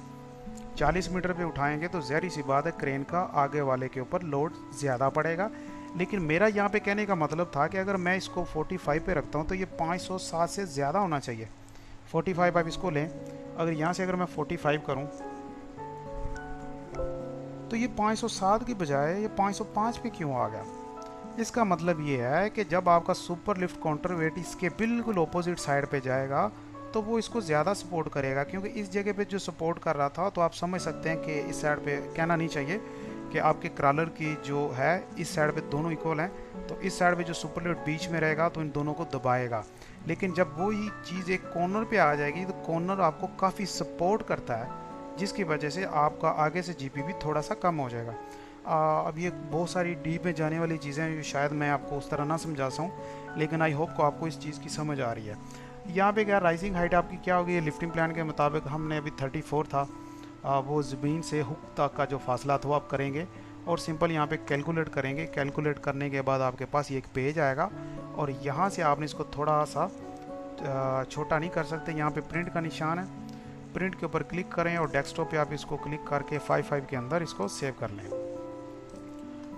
40 मीटर पे उठाएंगे तो ज़ाहिर सी बात है क्रेन का आगे वाले के ऊपर लोड ज़्यादा पड़ेगा। लेकिन मेरा यहाँ पे कहने का मतलब था कि अगर मैं इसको 45 पे रखता हूँ तो ये 507 से ज़्यादा होना चाहिए। 45 आप इसको लें, अगर यहाँ से अगर मैं 45 करूँ तो ये 507 की बजाय ये 505 पे क्यों आ गया। इसका मतलब ये है कि जब आपका सुपर लिफ्ट काउंटर वेट इसके बिल्कुल ऑपोजिट साइड पे जाएगा तो वो इसको ज़्यादा सपोर्ट करेगा, क्योंकि इस जगह पे जो सपोर्ट कर रहा था, तो आप समझ सकते हैं कि इस साइड पे कहना नहीं चाहिए कि आपके क्रॉलर की जो है इस साइड पे दोनों इक्वल हैं, तो इस साइड पे जो सुपर लिफ्ट बीच में रहेगा तो इन दोनों को दबाएगा। लेकिन जब वो ही चीज़ एक कॉर्नर पे आ जाएगी तो कॉर्नर आपको काफ़ी सपोर्ट करता है, जिसकी वजह से आपका आगे से GBP थोड़ा सा कम हो जाएगा। अब ये बहुत सारी डीप में जाने वाली चीज़ें हैं, शायद मैं आपको उस तरह ना समझा सकूँ, लेकिन आई होप को आपको इस चीज़ की समझ आ रही है। यहाँ पे क्या राइजिंग हाइट आपकी क्या होगी, लिफ्टिंग प्लान के मुताबिक हमने अभी 34 था, वो ज़मीन से हुक तक का जो फासला था वो आप करेंगे और सिंपल यहाँ पे कैलकुलेट करेंगे। कैलकुलेट करने के बाद आपके पास ये एक पेज आएगा और यहाँ से आपने इसको थोड़ा सा छोटा नहीं कर सकते, यहाँ पे प्रिंट का निशान है, प्रिंट के ऊपर क्लिक करें और डेस्कटॉप पे आप इसको क्लिक करके 55 के अंदर इसको सेव कर लें।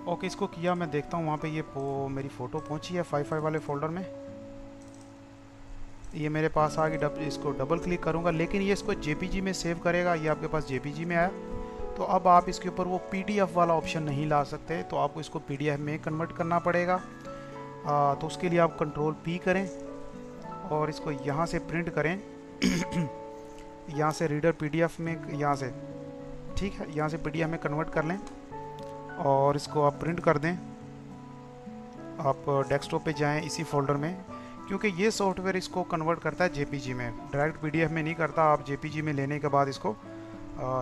ओके, इसको किया, मैं देखता हूँ वहाँ पे ये मेरी फ़ोटो पहुँची है 55 वाले फोल्डर में, ये मेरे पास आ गई। इसको डबल क्लिक करूँगा लेकिन ये इसको जेपीजी में सेव करेगा, ये आपके पास जेपीजी में आया। तो अब आप इसके ऊपर वो पीडीएफ वाला ऑप्शन नहीं ला सकते, तो आपको इसको पीडीएफ में कन्वर्ट करना पड़ेगा। तो उसके लिए आप कंट्रोल पी करें और इसको यहाँ से प्रिंट करें यहाँ से रीडर पीडीएफ में, यहाँ से, ठीक है, यहाँ से पीडीएफ में कन्वर्ट कर लें और इसको आप प्रिंट कर दें। आप डेस्कटॉप पे जाएं इसी फोल्डर में, क्योंकि ये सॉफ्टवेयर इसको कन्वर्ट करता है जेपीजी में, डायरेक्ट पीडीएफ में नहीं करता। आप जेपीजी में लेने के बाद इसको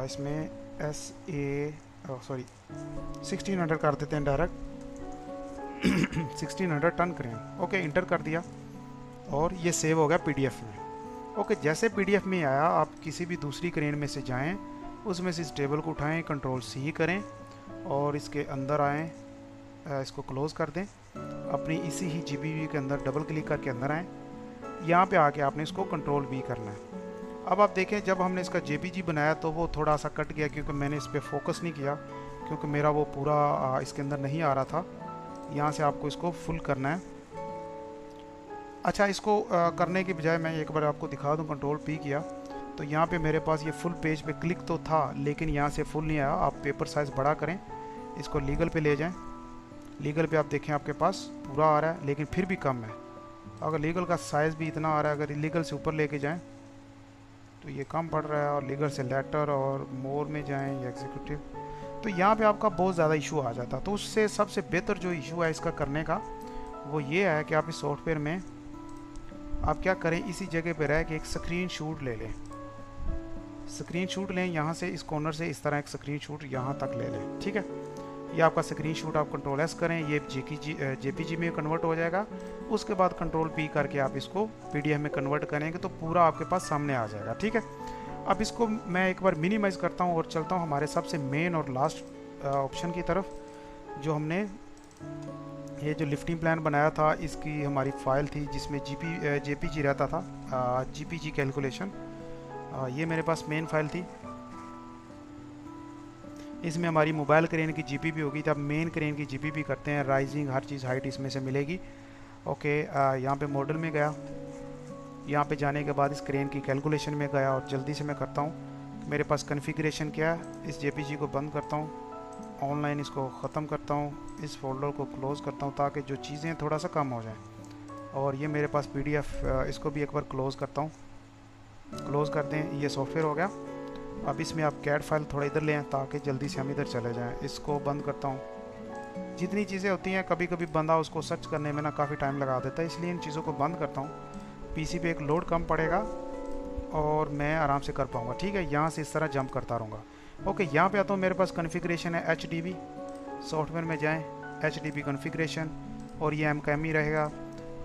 इसमें 1600 कर देते हैं डायरेक्ट 1600 टन करें। ओके, इंटर कर दिया और ये सेव हो गया पीडीएफ में। ओके, जैसे पीडीएफ में आया आप किसी भी दूसरी क्रेन में से जाएं, उसमें से इस टेबल को उठाएं, कंट्रोल सी करें और इसके अंदर आएँ, इसको क्लोज़ कर दें, अपनी इसी ही जीपीयू के अंदर डबल क्लिक करके अंदर आएँ। यहाँ पे आके आपने इसको कंट्रोल वी करना है। अब आप देखें जब हमने इसका जेपीजी बनाया तो वो थोड़ा सा कट गया क्योंकि मैंने इस पर फोकस नहीं किया, क्योंकि मेरा वो पूरा इसके अंदर नहीं आ रहा था। यहाँ से आपको इसको फुल करना है। अच्छा, इसको करने के बजाय मैं एक बार आपको दिखा दूँ, कंट्रोल पी किया तो यहाँ पे मेरे पास ये फुल पेज पे क्लिक तो था लेकिन यहाँ से फुल नहीं आया। आप पेपर साइज़ बड़ा करें, इसको लीगल पे ले जाएं। लीगल पे आप देखें आपके पास पूरा आ रहा है लेकिन फिर भी कम है। अगर लीगल का साइज़ भी इतना आ रहा है, अगर लीगल से ऊपर लेके जाएं तो ये कम पड़ रहा है, और लीगल से लेटर और मोर में जाएं या एग्जीक्यूटिव तो यहाँ पे आपका बहुत ज़्यादा इशू आ जाता है। तो उससे सबसे बेहतर जो इशू है इसका करने का वो ये है कि आप इस सॉफ्टवेयर में आप क्या करें, इसी जगह पे रह के एक स्क्रीन शॉट ले लें। स्क्रीन शॉट लें यहाँ से, इस कॉर्नर से इस तरह एक स्क्रीन शॉट यहाँ तक ले लें, ठीक है। ये आपका स्क्रीन शॉट आप कंट्रोल एस करें, ये जेपीजी में कन्वर्ट हो जाएगा। उसके बाद कंट्रोल पी करके आप इसको पीडीएफ में कन्वर्ट करेंगे तो पूरा आपके पास सामने आ जाएगा, ठीक है। अब इसको मैं एक बार मिनिमाइज़ करता हूँ और चलता हूँ हमारे सबसे मेन और लास्ट ऑप्शन की तरफ, जो हमने ये जो लिफ्टिंग प्लान बनाया था इसकी हमारी फ़ाइल थी जिसमें जेपीजी रहता था, जेपीजी कैलकुलेशन। ये मेरे पास मेन फाइल थी, इसमें हमारी मोबाइल क्रेन की जीपीपी होगी। तो अब मेन क्रेन की जीपीपी करते हैं, राइजिंग हर चीज़ हाइट इसमें से मिलेगी। ओके, यहाँ पे मॉडल में गया, यहाँ पे जाने के बाद इस क्रेन की कैलकुलेशन में गया और जल्दी से मैं करता हूँ मेरे पास कॉन्फ़िगरेशन क्या है। इस जेपीजी को बंद करता हूँ, ऑनलाइन इसको ख़त्म करता हूँ, इस फोल्डर को क्लोज़ करता हूँ ताकि जो चीज़ें थोड़ा सा कम हो जाएँ। और ये मेरे पास पीडीएफ, इसको भी एक बार क्लोज़ करता हूँ, क्लोज़ कर दें, ये सॉफ्टवेयर हो गया। अब इसमें आप कैड फाइल थोड़ा इधर ले आएँ ताकि जल्दी से हम इधर चले जाएँ। इसको बंद करता हूँ। जितनी चीज़ें होती हैं कभी कभी बंदा उसको सर्च करने में ना काफ़ी टाइम लगा देता है, इसलिए इन चीज़ों को बंद करता हूँ। पीसी पे एक लोड कम पड़ेगा और मैं आराम से कर पाऊँगा, ठीक है। यहाँ से इस तरह जंप करता रहूँगा। ओके, यहाँ पे आता हूँ, मेरे पास कॉन्फ़िगरेशन है HDB, सॉफ्टवेयर में जाएँ, HDB कॉन्फ़िगरेशन और ये MKME रहेगा।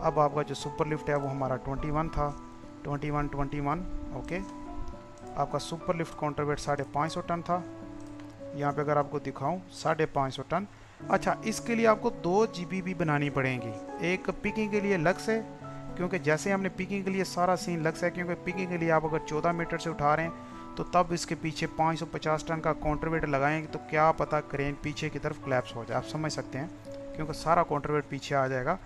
अब आपका जो सुपर लिफ्ट है वो हमारा 21 था, 21। ओके, आपका सुपर लिफ्ट काउंटरवेट 550 टन था। यहाँ पे अगर आपको दिखाऊं 550 टन। अच्छा, इसके लिए आपको 2 जीपीपी बनानी पड़ेंगी, एक पिकिंग के लिए अलग से, क्योंकि जैसे हमने पिकिंग के लिए सारा सीन अलग से है, क्योंकि पिकिंग के लिए आप अगर 14 मीटर से उठा रहे हैं तो तब इसके पीछे 550 टन का काउंटरवेट लगाएंगे तो क्या पता क्रेन पीछे की तरफ क्लैप्स हो जाए। आप समझ सकते हैं, क्योंकि सारा काउंटरवेट पीछे आ जाएगा।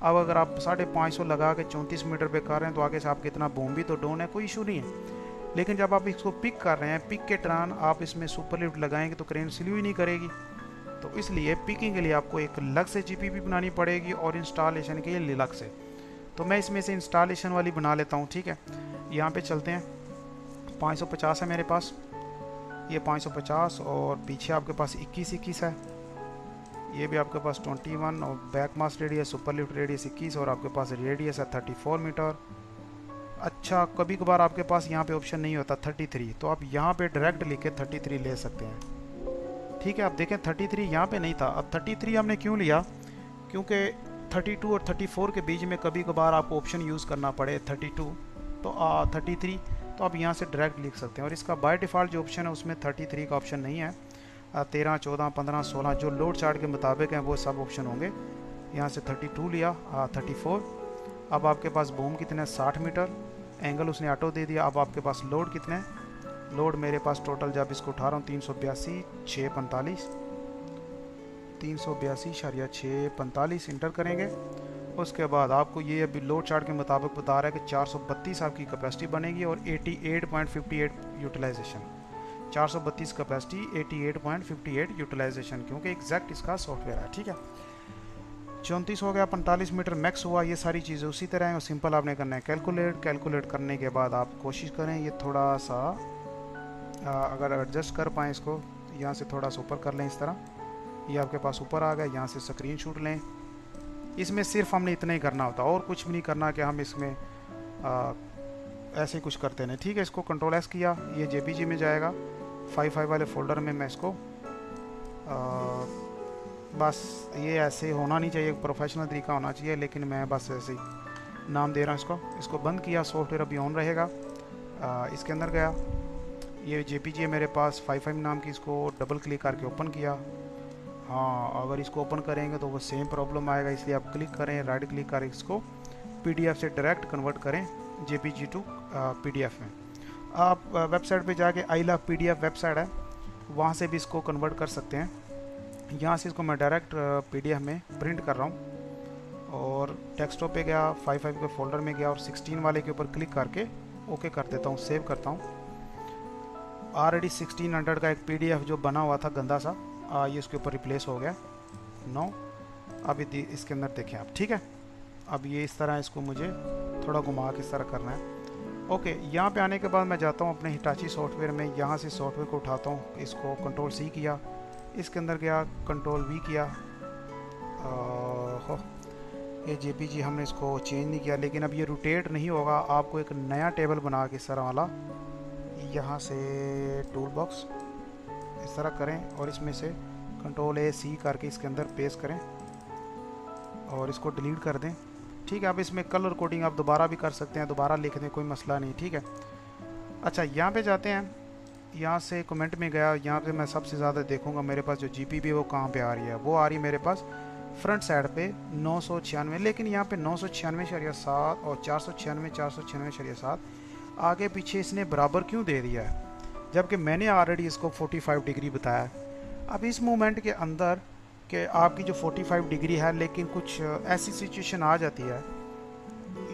अब अगर आप 550 लगा के 34 मीटर पे कर रहे हैं तो आगे से आपके इतना बूम भी तो डाउन है, कोई इशू नहीं है। लेकिन जब आप इसको पिक कर रहे हैं, पिक के दौरान आप इसमें सुपर लिफ्ट लगाएंगे तो क्रेन स्लो ही नहीं करेगी। तो इसलिए पिकिंग के लिए आपको एक अलग से जीपीपी बनानी पड़ेगी और इंस्टॉलेशन के लिए अलग से। तो मैं इसमें से इंस्टॉलेशन वाली बना लेता हूँ, ठीक है। यहाँ पे चलते हैं, 550 है मेरे पास, ये 550 और पीछे आपके पास 21 है, ये भी आपके पास 21 और बैक मास रेडियस, सुपर लिफ्ट रेडियस 21 और आपके पास रेडियस है 34 मीटर। अच्छा, कभी कभार आपके पास यहाँ पे ऑप्शन नहीं होता 33, तो आप यहाँ पे डायरेक्ट लिख के 33 ले सकते हैं, ठीक है। आप देखें 33 यहाँ पे नहीं था। अब 33 हमने क्यों लिया, क्योंकि 32 और 34 के बीच में कभी कभार आपको ऑप्शन यूज़ करना पड़े 32 तो 33, तो आप यहाँ से डायरेक्ट लिख सकते हैं। और इसका बाय डिफ़ॉल्ट जो ऑप्शन है उसमें 33 का ऑप्शन नहीं है। 13, 14, 15, 16 जो लोड चार्ट के मुताबिक हैं वो सब ऑप्शन होंगे। यहाँ से 32 लिया, 34। अब आपके पास बूम कितने, 60 मीटर। एंगल उसने ऑटो दे दिया। अब आपके पास लोड कितने हैं, लोड मेरे पास टोटल जब इसको उठा रहा हूँ 382,645, 382,645 इंटर करेंगे। उसके बाद आपको ये अभी लोड चार्ट के मुताबिक बता रहा है कि 432 आपकी कैपेसिटी बनेगी और 88.58 यूटिलाइजेशन। 432 कैपेसिटी, 88.58 यूटिलाइजेशन, क्योंकि एग्जैक्ट इसका सॉफ्टवेयर है। ठीक है, 34 हो गया, 45 मीटर मैक्स हुआ। ये सारी चीज़ें उसी तरह हैं और सिंपल आपने करना है कैलकुलेट करने के बाद आप कोशिश करें ये थोड़ा सा अगर एडजस्ट कर पाएँ इसको, यहाँ से थोड़ा सा ऊपर कर लें इस तरह। ये आपके पास ऊपर आ गया, यहाँ से स्क्रीन शॉट लें। इसमें सिर्फ हमने इतना ही करना होता और कुछ भी नहीं करना कि हम इसमें ऐसे कुछ करते नहीं। ठीक है, इसको कंट्रोल एस किया, ये जेपीजी में जाएगा। 55 वाले फोल्डर में मैं इसको बस ये ऐसे होना नहीं चाहिए, प्रोफेशनल तरीका होना चाहिए, लेकिन मैं बस ऐसे ही नाम दे रहा हूँ इसको बंद किया। सॉफ्टवेयर अभी ऑन रहेगा। इसके अंदर गया, ये जेपीजी है मेरे पास 55 नाम की, इसको डबल क्लिक करके ओपन किया। हाँ, अगर इसको ओपन करेंगे तो वो सेम प्रॉब्लम आएगा, इसलिए आप क्लिक करें, राइट क्लिक करें, इसको पीडीएफ से डायरेक्ट कन्वर्ट करें जेपीजी टू पीडीएफ में। आप वेबसाइट पे जाके आई लव पीडीएफ वेबसाइट है, वहाँ से भी इसको कन्वर्ट कर सकते हैं। यहाँ से इसको मैं डायरेक्ट पीडीएफ में प्रिंट कर रहा हूँ और डेस्कटॉप पे गया, 55 के फोल्डर में गया और 16 वाले के ऊपर क्लिक करके ओके कर देता हूँ, सेव करता हूँ। ऑलरेडी 1600 का एक पीडीएफ जो बना हुआ था गंदा सा, ये इसके ऊपर रिप्लेस हो गया। नो, अभी इसके अंदर देखें आप। ठीक है, अब ये इस तरह इसको मुझे थोड़ा घुमा के इस तरह करना है। ओके, यहाँ पे आने के बाद मैं जाता हूँ अपने हिटाची सॉफ्टवेयर में, यहाँ से सॉफ्टवेयर को उठाता हूँ, इसको कंट्रोल सी किया, इसके अंदर गया, कंट्रोल वी किया। ये जेपीजी हमने इसको चेंज नहीं किया, लेकिन अब ये रोटेट नहीं होगा। आपको एक नया टेबल बना के इस तरह वाला, यहाँ से टूल बॉक्स इस तरह करें और इसमें से कंट्रोल ए सी करके इसके अंदर पेस्ट करें और इसको डिलीट कर दें। ठीक है, अब इसमें कलर कोडिंग आप दोबारा भी कर सकते हैं, दोबारा लिख दें, कोई मसला नहीं। ठीक है, अच्छा यहाँ पे जाते हैं, यहाँ से कमेंट में गया, यहाँ पे मैं सबसे ज़्यादा देखूँगा मेरे पास जो जीपीबी है वो कहाँ पे आ रही है। वो आ रही है मेरे पास फ्रंट साइड पे 996, लेकिन यहाँ पे 996.7 और 496.7 आगे पीछे इसने बराबर क्यों दे दिया है, जबकि मैंने ऑलरेडी इसको 45 डिग्री बताया। अब इस मोमेंट के अंदर कि आपकी जो 45 डिग्री है, लेकिन कुछ ऐसी सिचुएशन आ जाती है,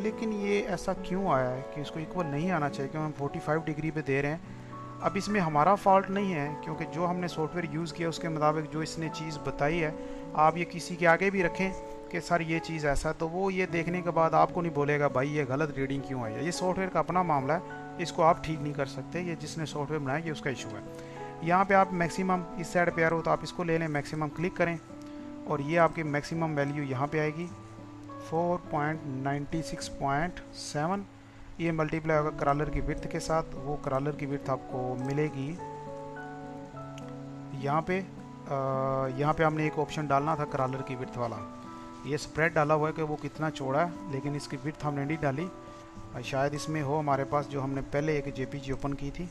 लेकिन ये ऐसा क्यों आया है कि इसको इक्वल नहीं आना चाहिए, क्योंकि हम 45 डिग्री पे दे रहे हैं। अब इसमें हमारा फॉल्ट नहीं है, क्योंकि जो हमने सॉफ्टवेयर यूज़ किया उसके मुताबिक जो इसने चीज़ बताई है, आप ये किसी के आगे भी रखें कि सर ये चीज़ ऐसा, तो वो ये देखने के बाद आपको नहीं बोलेगा भाई ये गलत रीडिंग क्यों आई है। ये सॉफ्टवेयर का अपना मामला है, इसको आप ठीक नहीं कर सकते, ये जिसने सॉफ्टवेयर बनाया ये उसका इशू है। यहाँ पे आप मैक्सिमम इस साइड पे आ रहे हो तो आप इसको ले लें, मैक्सिमम क्लिक करें और ये आपकी मैक्सिमम वैल्यू यहाँ पे आएगी 4.96.7। ये मल्टीप्लाई होगा क्रॉलर की विड्थ के साथ, वो क्रॉलर की विड्थ आपको मिलेगी यहाँ पे। यहाँ पे हमने एक ऑप्शन डालना था क्रॉलर की विड्थ वाला, ये स्प्रेड डाला हुआ है कि वो कितना चौड़ा है, लेकिन इसकी विड्थ हमने नहीं डाली। शायद इसमें हो हमारे पास जो हमने पहले एक जेपीजी ओपन की थी,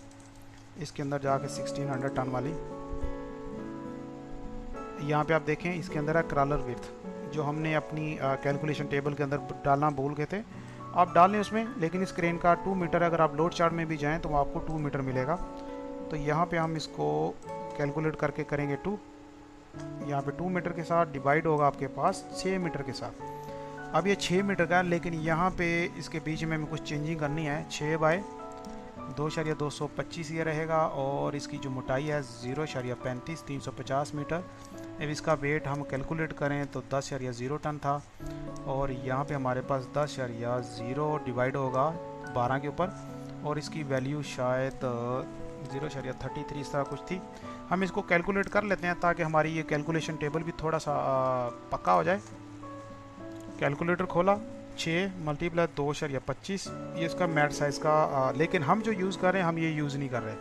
इसके अंदर जाके 1600 टन वाली, यहाँ पे आप देखें इसके अंदर है क्रॉलर विड्थ, जो हमने अपनी कैलकुलेशन टेबल के अंदर डालना भूल गए थे। आप डाल लें उसमें, लेकिन इस क्रेन का 2 मीटर, अगर आप लोड चार्ट में भी जाएं तो आपको 2 मीटर मिलेगा। तो यहाँ पे हम इसको कैलकुलेट करके करेंगे 2, यहाँ पे 2 मीटर के साथ डिवाइड होगा आपके पास 6 मीटर के साथ। अब ये 6 मीटर का, लेकिन यहाँ पे इसके बीच में कुछ चेंजिंग करनी है। 6/2.225 ये रहेगा और इसकी जो मोटाई है 0.35, 350 मीटर। अब इसका वेट हम कैलकुलेट करें तो 10.0 टन था और यहाँ पे हमारे पास 10.0 डिवाइड होगा 12 के ऊपर और इसकी वैल्यू शायद 0.33 इस तरह कुछ थी। हम इसको कैलकुलेट कर लेते हैं ताकि हमारी ये कैलकुलेशन टेबल भी थोड़ा सा पक्का हो जाए। कैलकुलेटर खोला, 6 × 2.25, ये इसका मैट साइज़ का, लेकिन हम जो यूज़ कर रहे हैं हम ये यूज़ नहीं कर रहे,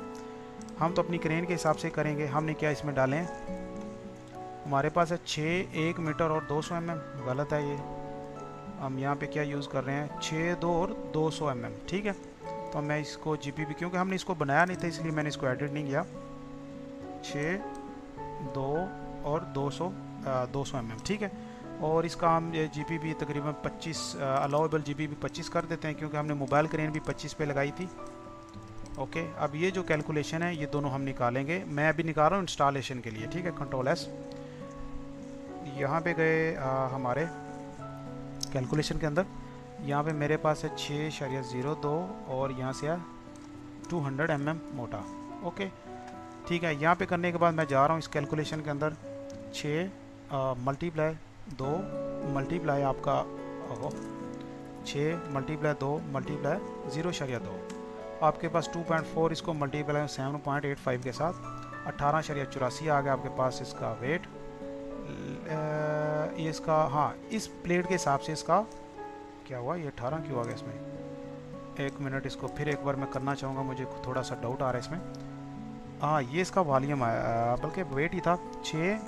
हम तो अपनी क्रेन के हिसाब से करेंगे। हमने क्या इसमें डालें, हमारे पास है 6, 1 मीटर और 200 mm, गलत है ये, हम यहाँ पे क्या यूज़ कर रहे हैं, 6, 2 और 200 mm, ठीक है। तो मैं इसको GPP, क्योंकि हमने इसको बनाया नहीं था इसलिए मैंने इसको एडिट नहीं किया, 6, 2 और 200 mm, ठीक है। और इसका हम GPP तकरीबन 25 अलाउेबल GPP 25 कर देते हैं, क्योंकि हमने मोबाइल क्रेन भी 25 पे लगाई थी। ओके, अब ये जो कैलकुलेशन है ये दोनों हम निकालेंगे। मैं अभी निकाल रहा हूँ इंस्टॉलेशन के लिए, ठीक है। Ctrl+S, यहाँ पे गए हमारे कैलकुलेशन के अंदर। यहाँ पे मेरे पास है 6.02 और यहाँ से है 200 mm मोटा। ओके, ठीक है। यहाँ पे करने के बाद मैं जा रहा हूँ इस कैलकुलेशन के अंदर, 6 मल्टीप्लाई 2 मल्टीप्लाई आपका 6 मल्टीप्लाई 2 मल्टीप्लाई 0.2, आपके पास 2.4, इसको मल्टीप्लाई 7.85 के साथ 18.84 आ गया आपके पास इसका वेट। ये इसका, हाँ, इस प्लेट के हिसाब से इसका क्या हुआ, ये 18 क्यों आ गया इसमें, एक मिनट, इसको फिर एक बार मैं करना चाहूँगा, मुझे थोड़ा सा डाउट आ रहा है इसमें। हाँ, ये इसका वॉल्यूम आया, बल्कि वेट ही था, 6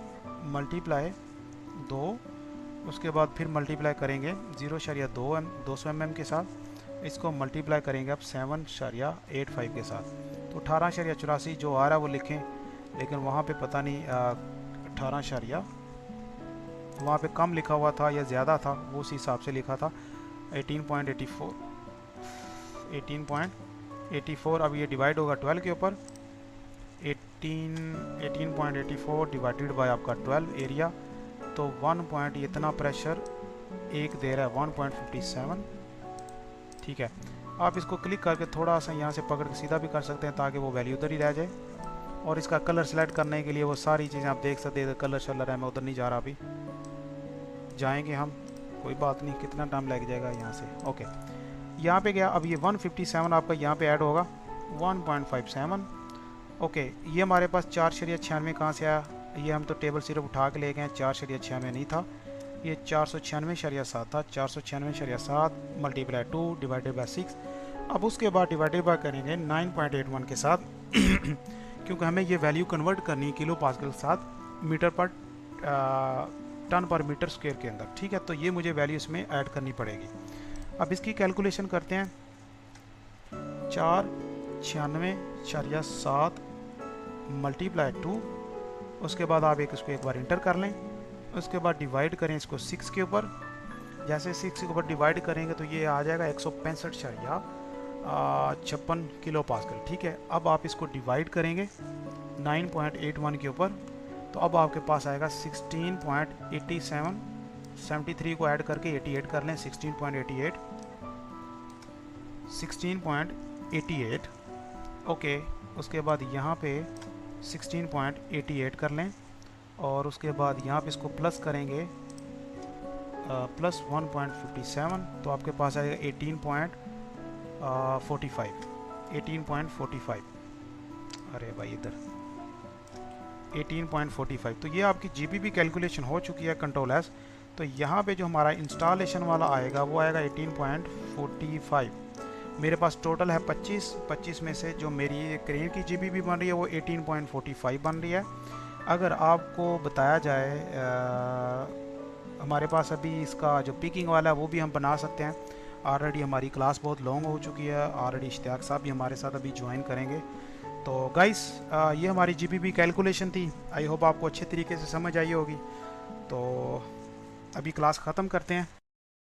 मल्टीप्लाई 2, उसके बाद फिर मल्टीप्लाई करेंगे 0.2 200 mm के साथ, इसको मल्टीप्लाई करेंगे अब 7.85 के साथ, तो 18.84 जो आ रहा है वो लिखें, लेकिन वहाँ पे पता नहीं 18 वहाँ पे कम लिखा हुआ था या ज़्यादा था, वो उसी हिसाब से लिखा था 18.84। अब ये डिवाइड होगा 12 के ऊपर, 18.84 डिवाइडेड बाय आपका 12 एरिया, तो 1 पॉइंट इतना प्रेशर एक दे रहा है 1.57, ठीक है। आप इसको क्लिक करके थोड़ा सा यहाँ से पकड़ के सीधा भी कर सकते हैं ताकि वो वैल्यू उधर ही रह जाए। और इसका कलर सेलेक्ट करने के लिए वो सारी चीज़ें आप देख सकते हैं, कलर शलर है, मैं उधर नहीं जा रहा, अभी जाएंगे हम, कोई बात नहीं, कितना टाइम लग जाएगा यहाँ से। ओके, यहाँ पे गया, अब ये 157 आपका यहाँ पे ऐड होगा 1.57। ओके, ये हमारे पास 4.96 कहाँ से आया, ये हम तो टेबल सिर्फ उठा के ले गए हैं, 4.96 नहीं था, ये 496.7 था, 496.7 मल्टीप्लाई 2 डिवाइडेड बाय 6। अब उसके बाद डिवाइडेड बाय करेंगे 9.81 के साथ क्योंकि हमें ये वैल्यू कन्वर्ट करनी है किलो पास्कल के साथ मीटर पर टन पर मीटर स्क्वायर के अंदर, ठीक है। तो ये मुझे वैल्यू इसमें ऐड करनी पड़ेगी। अब इसकी कैलकुलेशन करते हैं, 496.7 मल्टीप्लाई 2, उसके बाद आप इसको एक बार इंटर कर लें, उसके बाद डिवाइड करें इसको 6 के ऊपर, जैसे 6 के ऊपर डिवाइड करेंगे तो ये आ जाएगा 165.56 किलो पास्कल, ठीक है। अब आप इसको डिवाइड करेंगे 9.81 के ऊपर, तो अब आपके पास आएगा 16.87, 73 को ऐड करके 88 कर लें, 16.88। ओके, उसके बाद यहाँ पे 16.88 कर लें, और उसके बाद यहाँ पे इसको प्लस करेंगे प्लस 1.57, तो आपके पास आएगा 18.45। अरे भाई इधर 18.45। तो ये आपकी GPP कैलकुलेशन हो चुकी है, Ctrl+S। तो यहाँ पे जो हमारा इंस्टॉलेशन वाला आएगा वो आएगा 18.45। मेरे पास टोटल है 25 में से जो मेरी क्रेन की GPP बन रही है वो 18.45 बन रही है। अगर आपको बताया जाए हमारे पास अभी इसका जो पिकिंग वाला है वो भी हम बना सकते हैं। ऑलरेडी हमारी क्लास बहुत लॉन्ग हो चुकी है, ऑलरेडी इश्तियाक साहब भी हमारे साथ अभी ज्वाइन करेंगे। तो गाइस ये हमारी GPP कैलकुलेशन थी, आई होप आपको अच्छे तरीके से समझ आई होगी। तो अभी क्लास ख़त्म करते हैं।